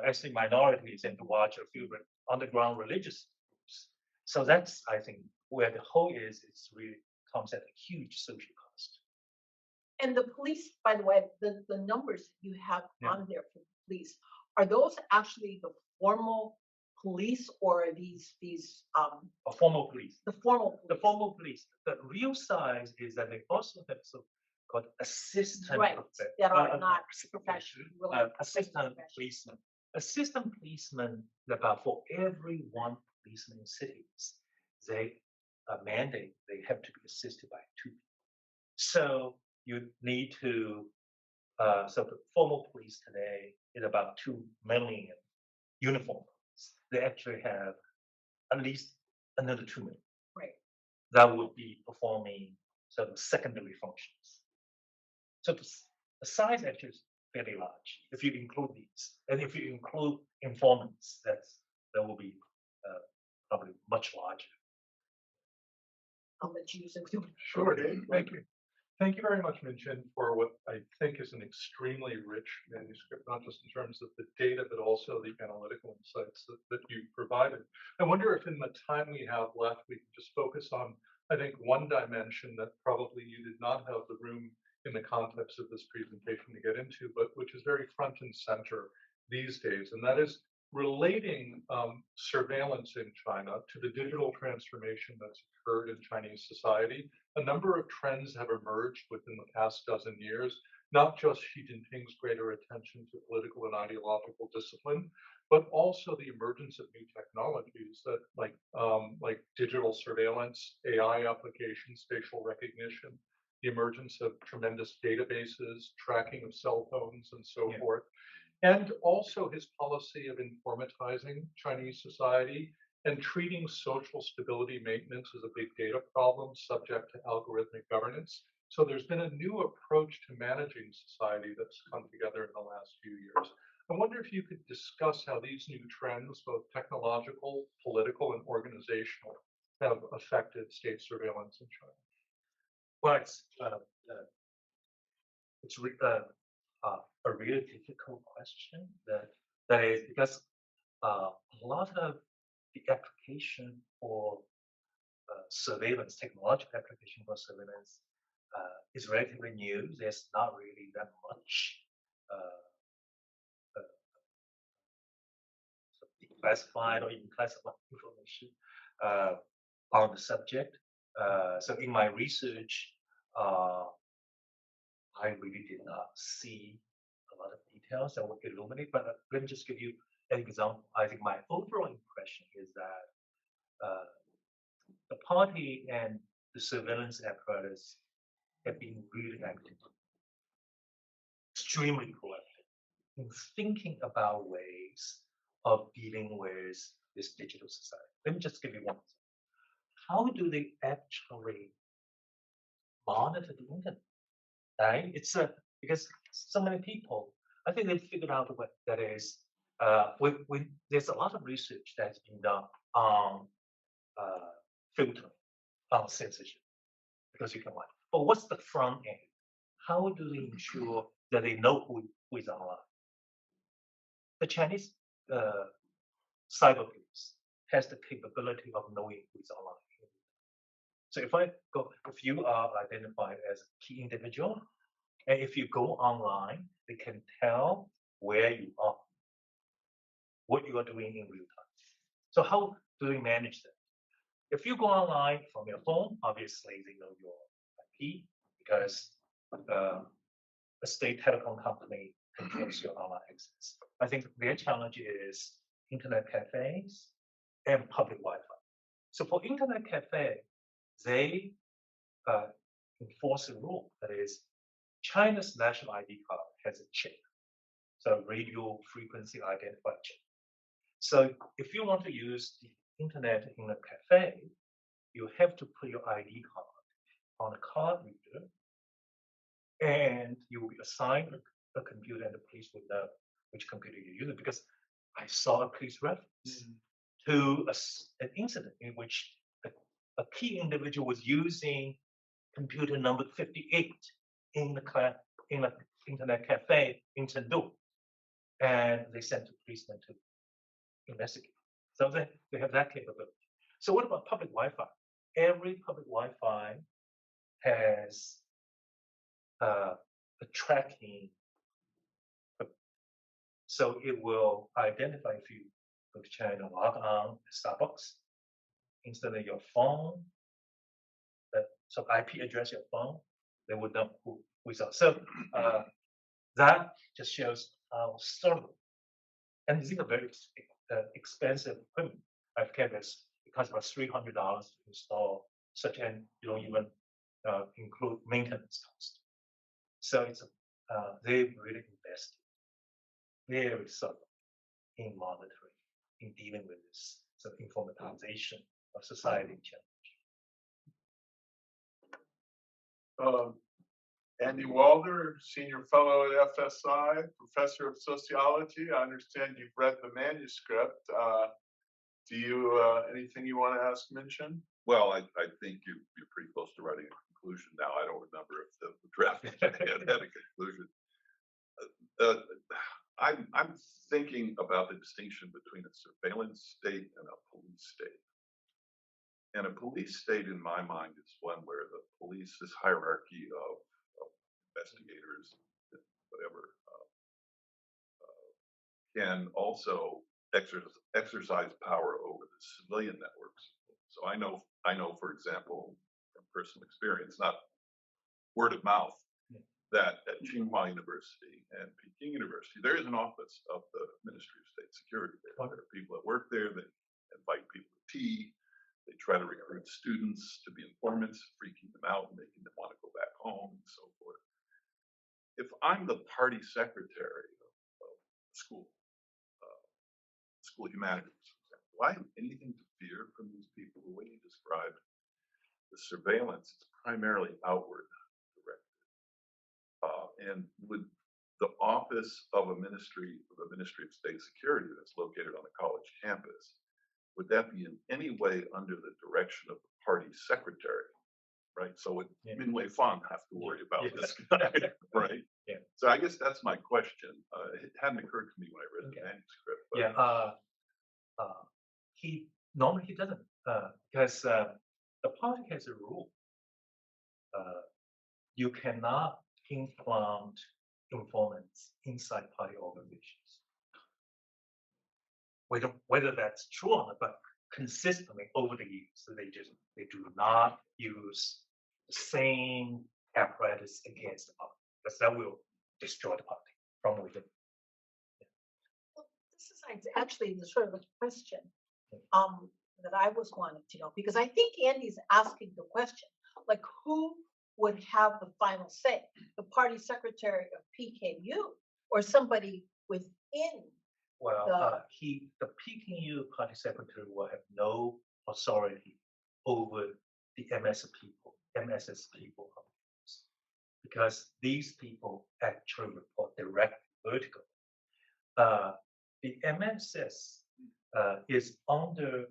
ethnic minorities, and to watch a few underground religious groups. So that's, I think, where the whole is. It's really comes at a huge social cost. And the police, by the way, the numbers you have on there for the police, are those actually the formal police, or are these formal police? The formal police. The formal police. The real size is that they also have so-called assistant that are not professional. Assistant policemen. Assistant policemen, about for every one policeman in cities, they mandate they have to be assisted by 2 people. So you need to, so the formal police today is about 2 million uniform police. They actually have at least another 2 million. Right. That would be performing sort of secondary functions. So the size actually is fairly large if you include these. And if you include informants, that will be probably much larger. I'll let you use it. Sure, Dave. Thank you. Thank you very much, Minxin, for what I think is an extremely rich manuscript, not just in terms of the data, but also the analytical insights that you provided. I wonder if in the time we have left, we can just focus on, I think, one dimension that probably you did not have the room in the context of this presentation to get into, but which is very front and center these days, and that is relating surveillance in China to the digital transformation that's occurred in Chinese society. A number of trends have emerged within the past dozen years, not just Xi Jinping's greater attention to political and ideological discipline, but also the emergence of new technologies that like digital surveillance, AI applications, facial recognition, the emergence of tremendous databases, tracking of cell phones, and so forth. And also his policy of informatizing Chinese society and treating social stability maintenance as a big data problem subject to algorithmic governance. So there's been a new approach to managing society that's come together in the last few years. I wonder if you could discuss how these new trends, both technological, political, and organizational, have affected state surveillance in China. Well, it's a really difficult question. That is because a lot of the application for surveillance, technological application for surveillance is relatively new. There's not really that much classified or even classified information on the subject. So in my research, I really did not see a lot of details that would illuminate, but let me just give you an example. I think my overall impression is that the party and the surveillance apparatus have been really active, extremely proactive in thinking about ways of dealing with this digital society. Let me just give you one example. How do they actually monitor the internet? Right? It's because so many people, I think they figured out what that is. There's a lot of research that's been done on filtering, on censorship, because you can watch. But what's the front end? How do they ensure that they know who is online? The Chinese cyber police has the capability of knowing who is online. So if you are identified as a key individual, and if you go online, they can tell where you are, what you are doing in real time. So how do we manage that? If you go online from your phone, obviously they know your IP because a state telecom company controls your online access. I think their challenge is internet cafes and public Wi-Fi. So for internet cafe, they enforce a rule that is China's national ID card has a chip, so radio frequency identifier chip. So if you want to use the internet in a cafe, you have to put your ID card on a card reader, and you will be assigned a computer, and the police will know which computer you're using. Because I saw a police reference to an incident in which a key individual was using computer number 58 in the internet cafe in Chengdu, and they sent a policeman to investigate. So they have that capability. So what about public Wi-Fi? Every public Wi-Fi has a tracking. So it will identify if you go to China, log on Starbucks, instantly your phone, so IP address your phone, they would know who is on. So that just shows how subtle. And these are very expensive equipment. I've kept this. It costs about $300 to install such, and you don't even include maintenance cost. So it's they've really invested very subtle in monitoring, in dealing with this sort of informatization of society challenge. Andy Walder, Senior Fellow at FSI, Professor of Sociology. I understand you've read the manuscript. Do you, anything you want to ask Minxin? Well, I think you're pretty close to writing a conclusion now. I don't remember if the draft had a conclusion. I'm thinking about the distinction between a surveillance state and a police state. And a police state, in my mind, is one where the police, this hierarchy of investigators, whatever, can also exercise power over the civilian networks. So I know, for example, from personal experience, not word of mouth, that at Tsinghua University and Peking University, there is an office of the Ministry of State Security there. There are people that work there, that invite people to tea, they try to recruit students to be informants, freaking them out, making them want to go back home, and so forth. If I'm the party secretary of school humanities, do I have anything to fear from these people? The way you described the surveillance is primarily outward directed. And would the office of a Ministry of State Security that's located on a college campus, would that be in any way under the direction of the party secretary? Right. So would Min Wei Fang have to worry about this guy? Right. Yeah. So I guess that's my question. It hadn't occurred to me when I read the manuscript. But He normally doesn't, because the party has a rule. You cannot implant informants inside party organizations. Whether that's true or not, but consistently over the years, they do not use the same apparatus against the party, because that will destroy the party from within. Well, this is actually the sort of a question that I was wanting to know, because I think Andy's asking the question, like, who would have the final say? The party secretary of PKU or somebody within? Well, the PKU party secretary will have no authority over the MSS people, because these people actually report directly vertical. The MSS is under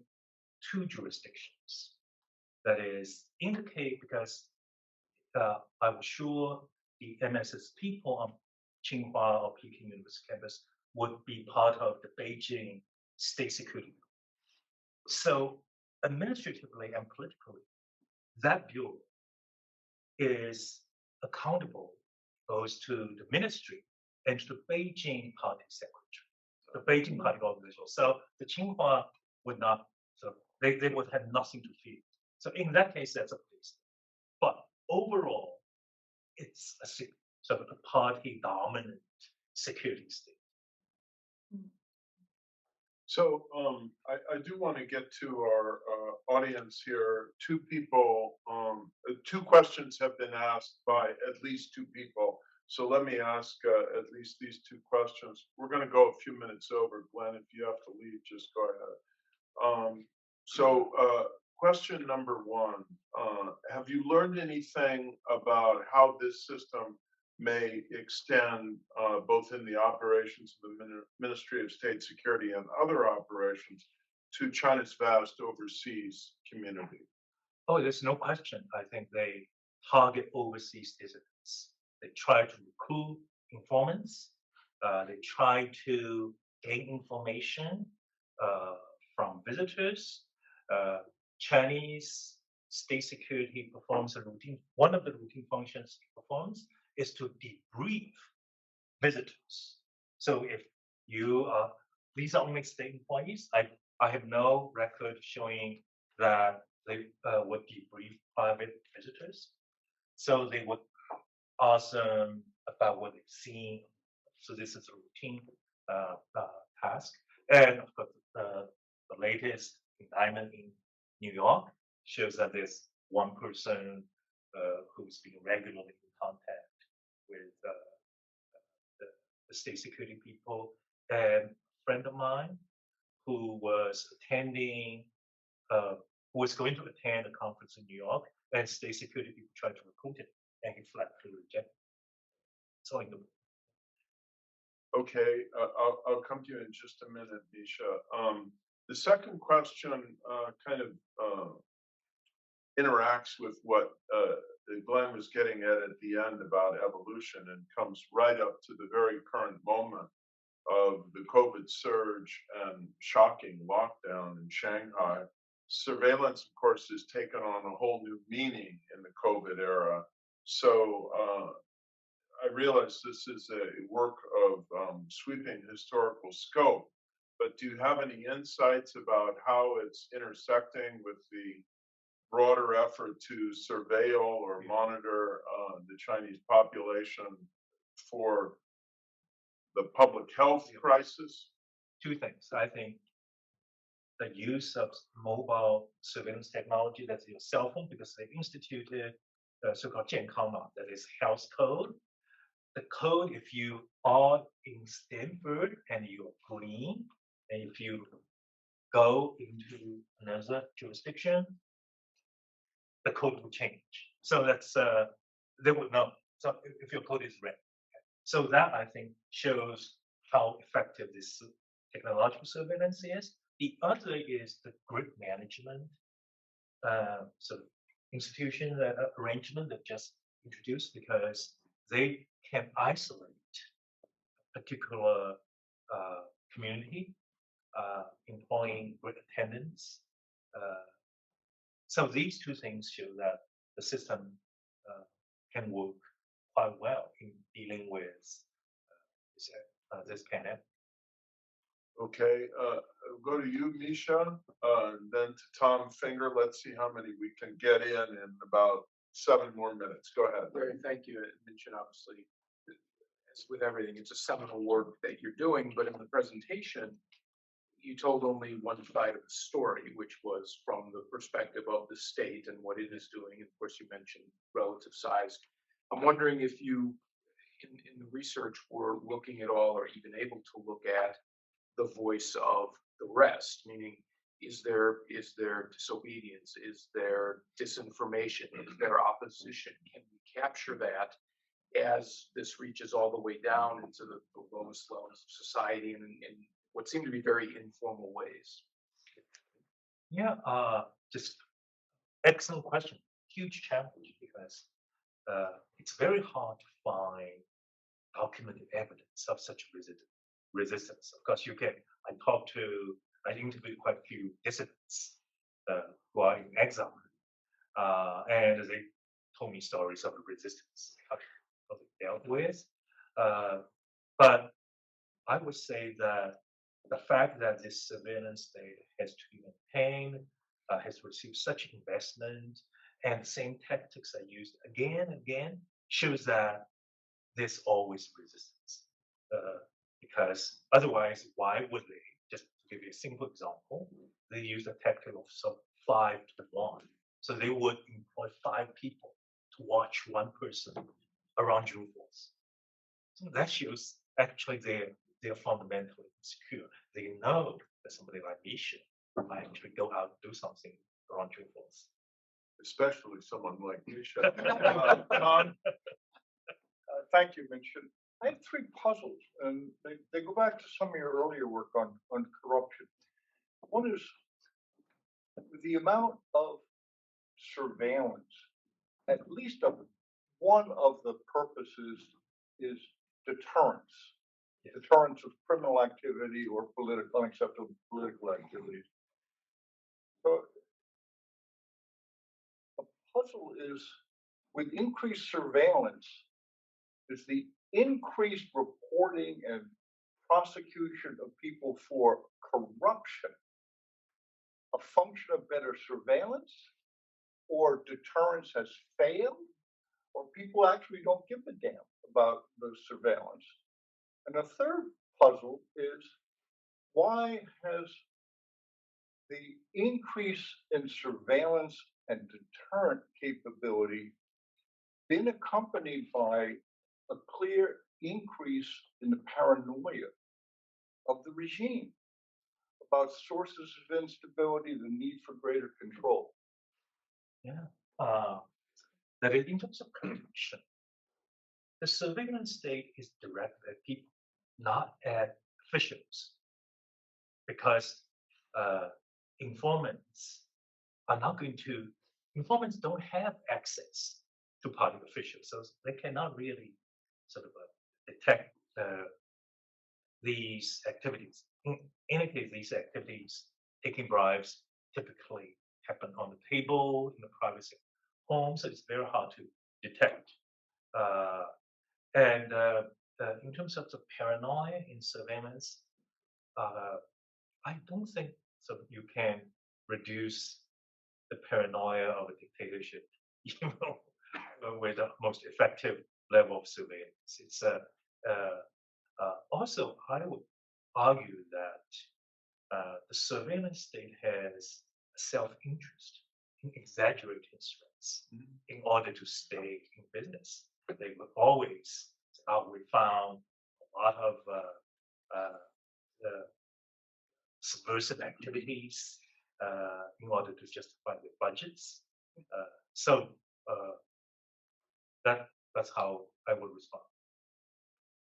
two jurisdictions. That is, indicate because I'm sure the MSS people on Tsinghua or Peking University campus would be part of the Beijing state security. So administratively and politically, that bureau is accountable both to the ministry and to the Beijing party secretary, the Beijing party organization. So the Tsinghua would not, so they would have nothing to fear. So in that case, that's a place. But overall, it's a sort of a party dominant security state. So I do want to get to our audience here. Two questions have been asked by at least two people. So let me ask at least these two questions. We're going to go a few minutes over. Glenn, if you have to leave, just go ahead. Question number one, have you learned anything about how this system may extend both in the operations of the Ministry of State Security and other operations to China's vast overseas community? Oh, there's no question. I think they target overseas dissidents. They try to recruit informants. They try to gain information from visitors. Chinese state security performs a routine. One of the routine functions it performs is to debrief visitors. So if you are, these are only state employees. I have no record showing that they would debrief private visitors. So they would ask them about what they've seen. So this is a routine task. And of course, the latest indictment in New York shows that there's one person who's been regularly in contact with the state security people. And a friend of mine who was attending, who was going to attend a conference in New York, and state security people tried to recruit him, and he flatly rejected. So in the Okay, I'll come to you in just a minute, Misha. The second question kind of interacts with what Glenn was getting at the end about evolution and comes right up to the very current moment of the COVID surge and shocking lockdown in Shanghai. Surveillance, of course, has taken on a whole new meaning in the COVID era. So I realize this is a work of sweeping historical scope, but do you have any insights about how it's intersecting with the broader effort to surveil or monitor the Chinese population for the public health crisis? two things. I think the use of mobile surveillance technology, that's your cell phone, because they instituted the so-called 健康码, that is health code. The code, if you are in Stanford and you're green, and if you go into another jurisdiction, the code will change. So that's they would know. So if your code is red, so that I think shows how effective this technological surveillance is. The other is the grid management, so institution arrangement that just introduced, because they can isolate a particular community, employing grid attendants. So these two things show that the system can work quite well in dealing with this pandemic. Okay, go to you, Misha, and then to Tom Finger. Let's see how many we can get in about 7 more minutes. Go ahead. Larry, thank you. Mention obviously, as with everything, it's a seminal work that you're doing, but in the presentation, you told only one side of the story, which was from the perspective of the state and what it is doing. Of course, you mentioned relative size. I'm wondering if you, in the research, were looking at all or even able to look at the voice of the rest, meaning is there disobedience? Is there disinformation? Is there opposition? Can we capture that as this reaches all the way down into the lowest levels of society and in what seem to be very informal ways? Yeah, just excellent question. Huge challenge because it's very hard to find documented evidence of such resistance. Of course, I interviewed quite a few dissidents who are in exile, and they told me stories of the resistance, how they dealt with. But I would say that the fact that this surveillance state has to be maintained, has received such investment, and the same tactics are used again and again, shows that there's always resistance. Because otherwise, why would they? Just to give you a simple example, they use a tactic of 5 to 1. So they would employ 5 people to watch one person around June 4th. So that shows actually they're fundamentally insecure. They know that somebody like Misha might actually go out and do something around June 4th. Especially someone like Misha. Don? Thank you, Minxin. I have 3 puzzles, and they go back to some of your earlier work on corruption. One is the amount of surveillance, at least of one of the purposes is deterrence. Deterrence of criminal activity or unacceptable political activities. So a puzzle is with increased surveillance, is the increased reporting and prosecution of people for corruption a function of better surveillance, or deterrence has failed, or people actually don't give a damn about the surveillance? And the third puzzle is, why has the increase in surveillance and deterrent capability been accompanied by a clear increase in the paranoia of the regime about sources of instability, the need for greater control? Yeah, that is in terms of corruption. The surveillance state is directed at people, not at officials, because informants don't have access to party officials, so they cannot really sort of detect these activities. In any case, these activities, taking bribes, typically happen on the table in the privacy of home, so it's very hard to detect. And in terms of the paranoia in surveillance, I don't think so. You can reduce the paranoia of a dictatorship, even with the most effective level of surveillance. It's also, I would argue that the surveillance state has a self-interest in exaggerating threats in order to stay in business. They will always, we found a lot of subversive activities in order to justify their budgets. So that's how I would respond.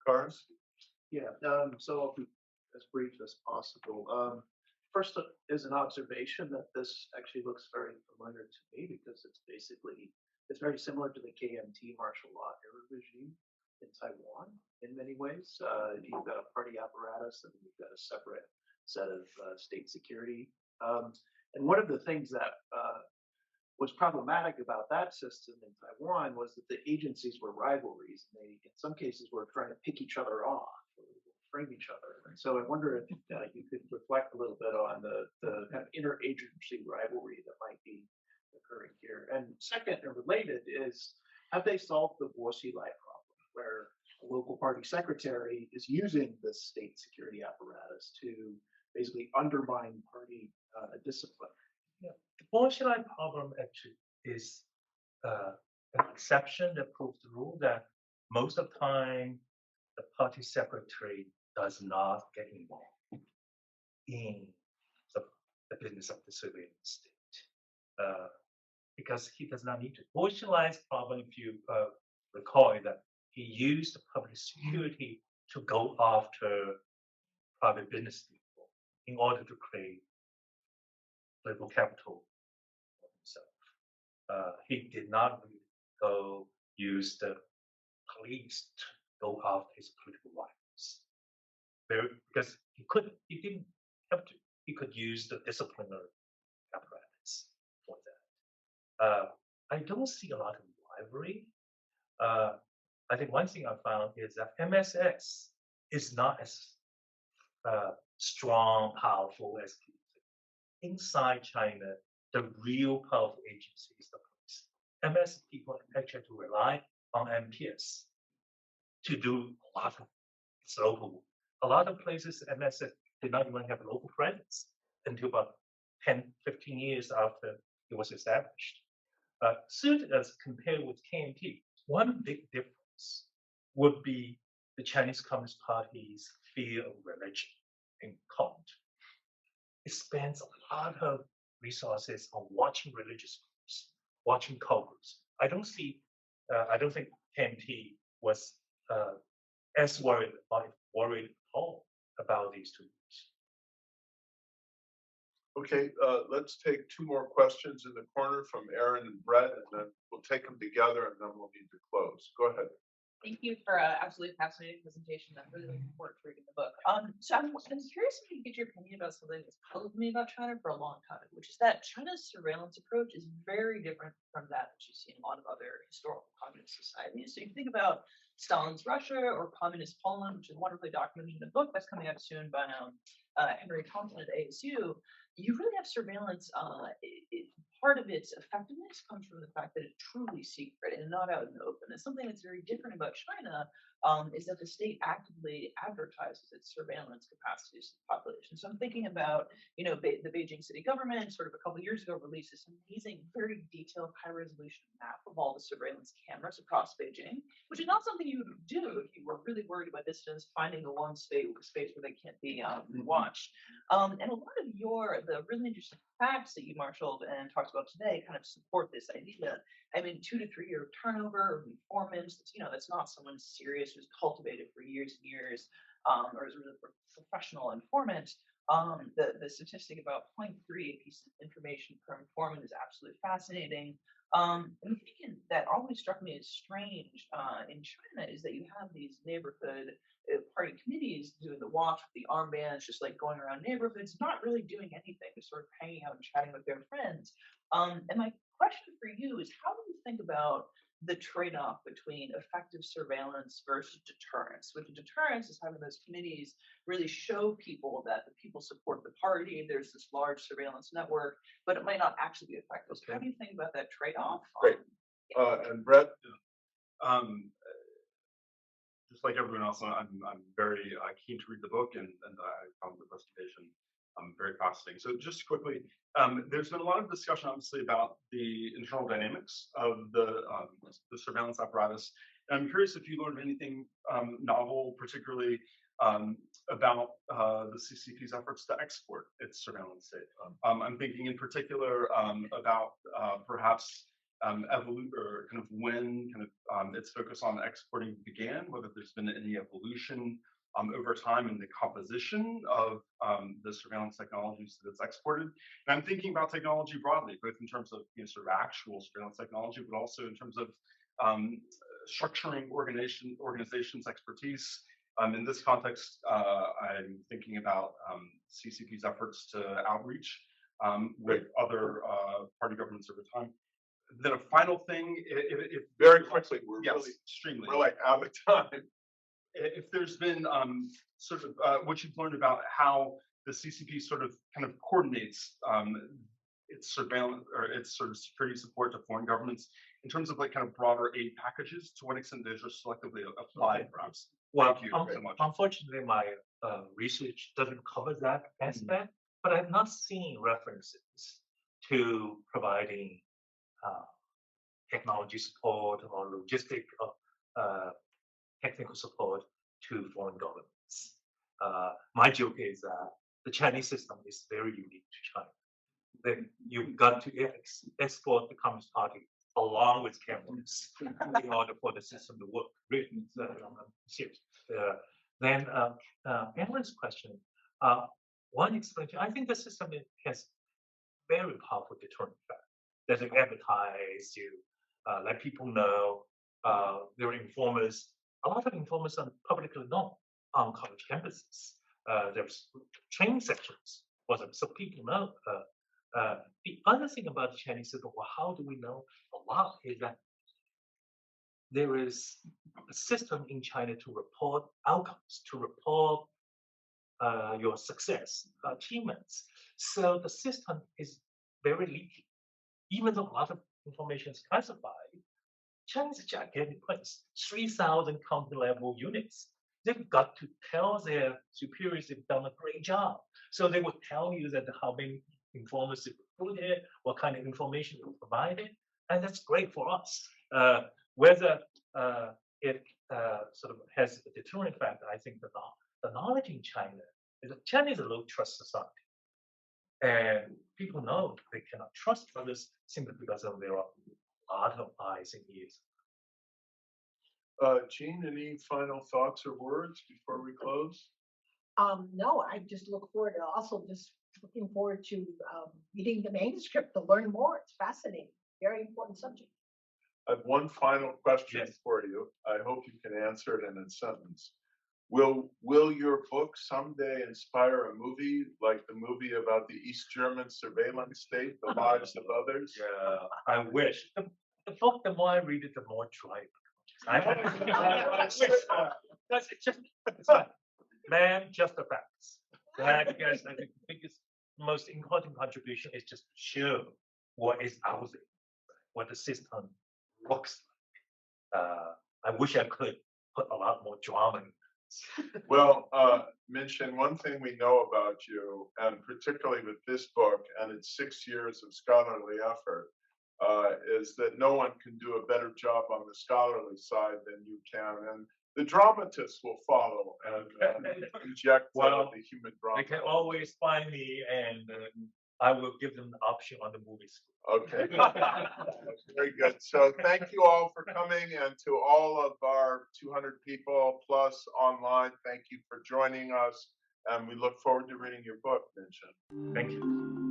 Cars? Yeah, so I'll be as brief as possible. First is an observation that this actually looks very familiar to me, because it's very similar to the KMT martial law era regime in Taiwan in many ways. You've got a party apparatus and you've got a separate set of state security. And one of the things that was problematic about that system in Taiwan was that the agencies were rivalries. And they, in some cases, were trying to pick each other off, or frame each other. And so I wonder if you could reflect a little bit on the kind of interagency rivalry that might be occurring here? And second, and related, is have they solved the Borsi Lai problem, where a local party secretary is using the state security apparatus to basically undermine party discipline? Yeah. The Bolshevik problem actually is an exception that proves the rule that most of the time the party secretary does not get involved in the business of the surveillance state because he does not need to. Bolshevik's problem, if you recall, is that he used public security to go after private business people in order to create political capital for himself. He did not really go use the police to go after his political rivals. Because he didn't have to. He could use the disciplinary apparatus for that. I don't see a lot of rivalry. I think one thing I found is that MSS is not as strong, powerful as people think. Inside China, the real powerful agency is the police. MS people actually have to rely on MPS to do a lot of its local work. A lot of places, MSF did not even have a local presence until about 10, 15 years after it was established. Certainly, as compared with KMT, one big difference would be the Chinese Communist Party's fear of religion and cult. It spends a lot of resources on watching religious groups, watching cult groups. I don't think KMT was as worried at all about these two groups. Okay, let's take two more questions in the corner from Aaron and Brett, and then we'll take them together, and then we'll need to close. Go ahead. Thank you for an absolutely fascinating presentation. I'm really looking forward to reading the book. So I'm curious if you get your opinion about something that's puzzled me about China for a long time, which is that China's surveillance approach is very different from that you see in a lot of other historical communist societies. So you think about Stalin's Russia or communist Poland, which is wonderfully documented in a book that's coming out soon by Henry Thompson at ASU. You really have surveillance. Part of its effectiveness comes from the fact that it's truly secret and not out in the open. And something that's very different about China is that the state actively advertises its surveillance capacities to the population. So I'm thinking about, the Beijing city government sort of a couple of years ago released this amazing, very detailed, high-resolution map of all the surveillance cameras across Beijing, which is not something you would do if you were really worried about dissidents finding the one space where they can't be watched. And a lot of the really interesting facts that you marshaled and talked about today kind of support this idea. I mean, 2 to 3 year turnover of informants, that's not someone serious who's cultivated for years and years, or is a really professional informant. The statistic about 0.3 pieces of information per informant is absolutely fascinating. And the thing that always struck me as strange in China is that you have these neighborhood party committees doing the watch with the armbands, just like going around neighborhoods, not really doing anything, just sort of hanging out and chatting with their friends. And my question for you is, how do you think about the trade-off between effective surveillance versus deterrence? Which deterrence is having those committees really show people that the people support the party, there's this large surveillance network, but it might not actually be effective. So how do you think about that trade-off? Great. And Brett? Just like everyone else, I'm very keen to read the book, and I found the presentation very fascinating. So just quickly, there's been a lot of discussion, obviously, about the internal dynamics of the surveillance apparatus. And I'm curious if you learned anything novel, particularly about the CCP's efforts to export its surveillance data. I'm thinking in particular about perhaps or kind of when its focus on exporting began, whether there's been any evolution over time in the composition of the surveillance technologies that it's exported. And I'm thinking about technology broadly, both in terms of sort of actual surveillance technology, but also in terms of structuring organizations' expertise. In this context, I'm thinking about CCP's efforts to outreach with other party governments over time. Then a final thing, if very quickly, we're like out of time. If there's been sort of what you've learned about how the CCP sort of kind of coordinates its surveillance or its sort of security support to foreign governments in terms of like kind of broader aid packages? To what extent they're just selectively applied, perhaps? Well, Thank you so much. unfortunately, my research doesn't cover that aspect, but I've not seen references to providing technology support or logistic technical support to foreign governments. My joke is that the Chinese system is very unique to China. Then you've got to export the Communist Party along with cameras in order for the system to work. Really, serious. Then Aaron's question. One explanation. I think the system has very powerful deterrent effect. That they advertise, you let people know. There are informers. A lot of informers are publicly known on college campuses. There's training sections for them, so people know. The other thing about the Chinese system, well, how do we know a lot, is that there is a system in China to report outcomes, to report your success, achievements. So the system is very leaky. Even though a lot of information is classified, China is a gigantic place, 3,000 county level units. They've got to tell their superiors they've done a great job. So they will tell you that how many informers they recruited, what kind of information they provided, and that's great for us. Whether it sort of has a deterrent effect, I think the knowledge in China is that China is a low trust society. And people know they cannot trust others simply because of there are a lot of eyes and ears. Jean, any final thoughts or words before we close? No, I just look forward to also just looking forward to reading the manuscript to learn more. It's fascinating, very important subject. I have one final question for you. I hope you can answer it in a sentence. Will your book someday inspire a movie like the movie about the East German surveillance state, The Lives of Others? Yeah, I wish. The book, the more I read it, the more dry it becomes. I wish. That's just, it's like, man, just the facts. Because I think the biggest, most important contribution is just to show what is out there, what the system looks like. I wish I could put a lot more drama in. Well, Minxin, one thing we know about you, and particularly with this book and its 6 years of scholarly effort, is that no one can do a better job on the scholarly side than you can. And the dramatists will follow and inject the human drama. They can always find me, and I will give them the option on the movie school. Okay, very good. So thank you all for coming, and to all of our 200 people plus online, thank you for joining us. And we look forward to reading your book, Minxin. Thank you.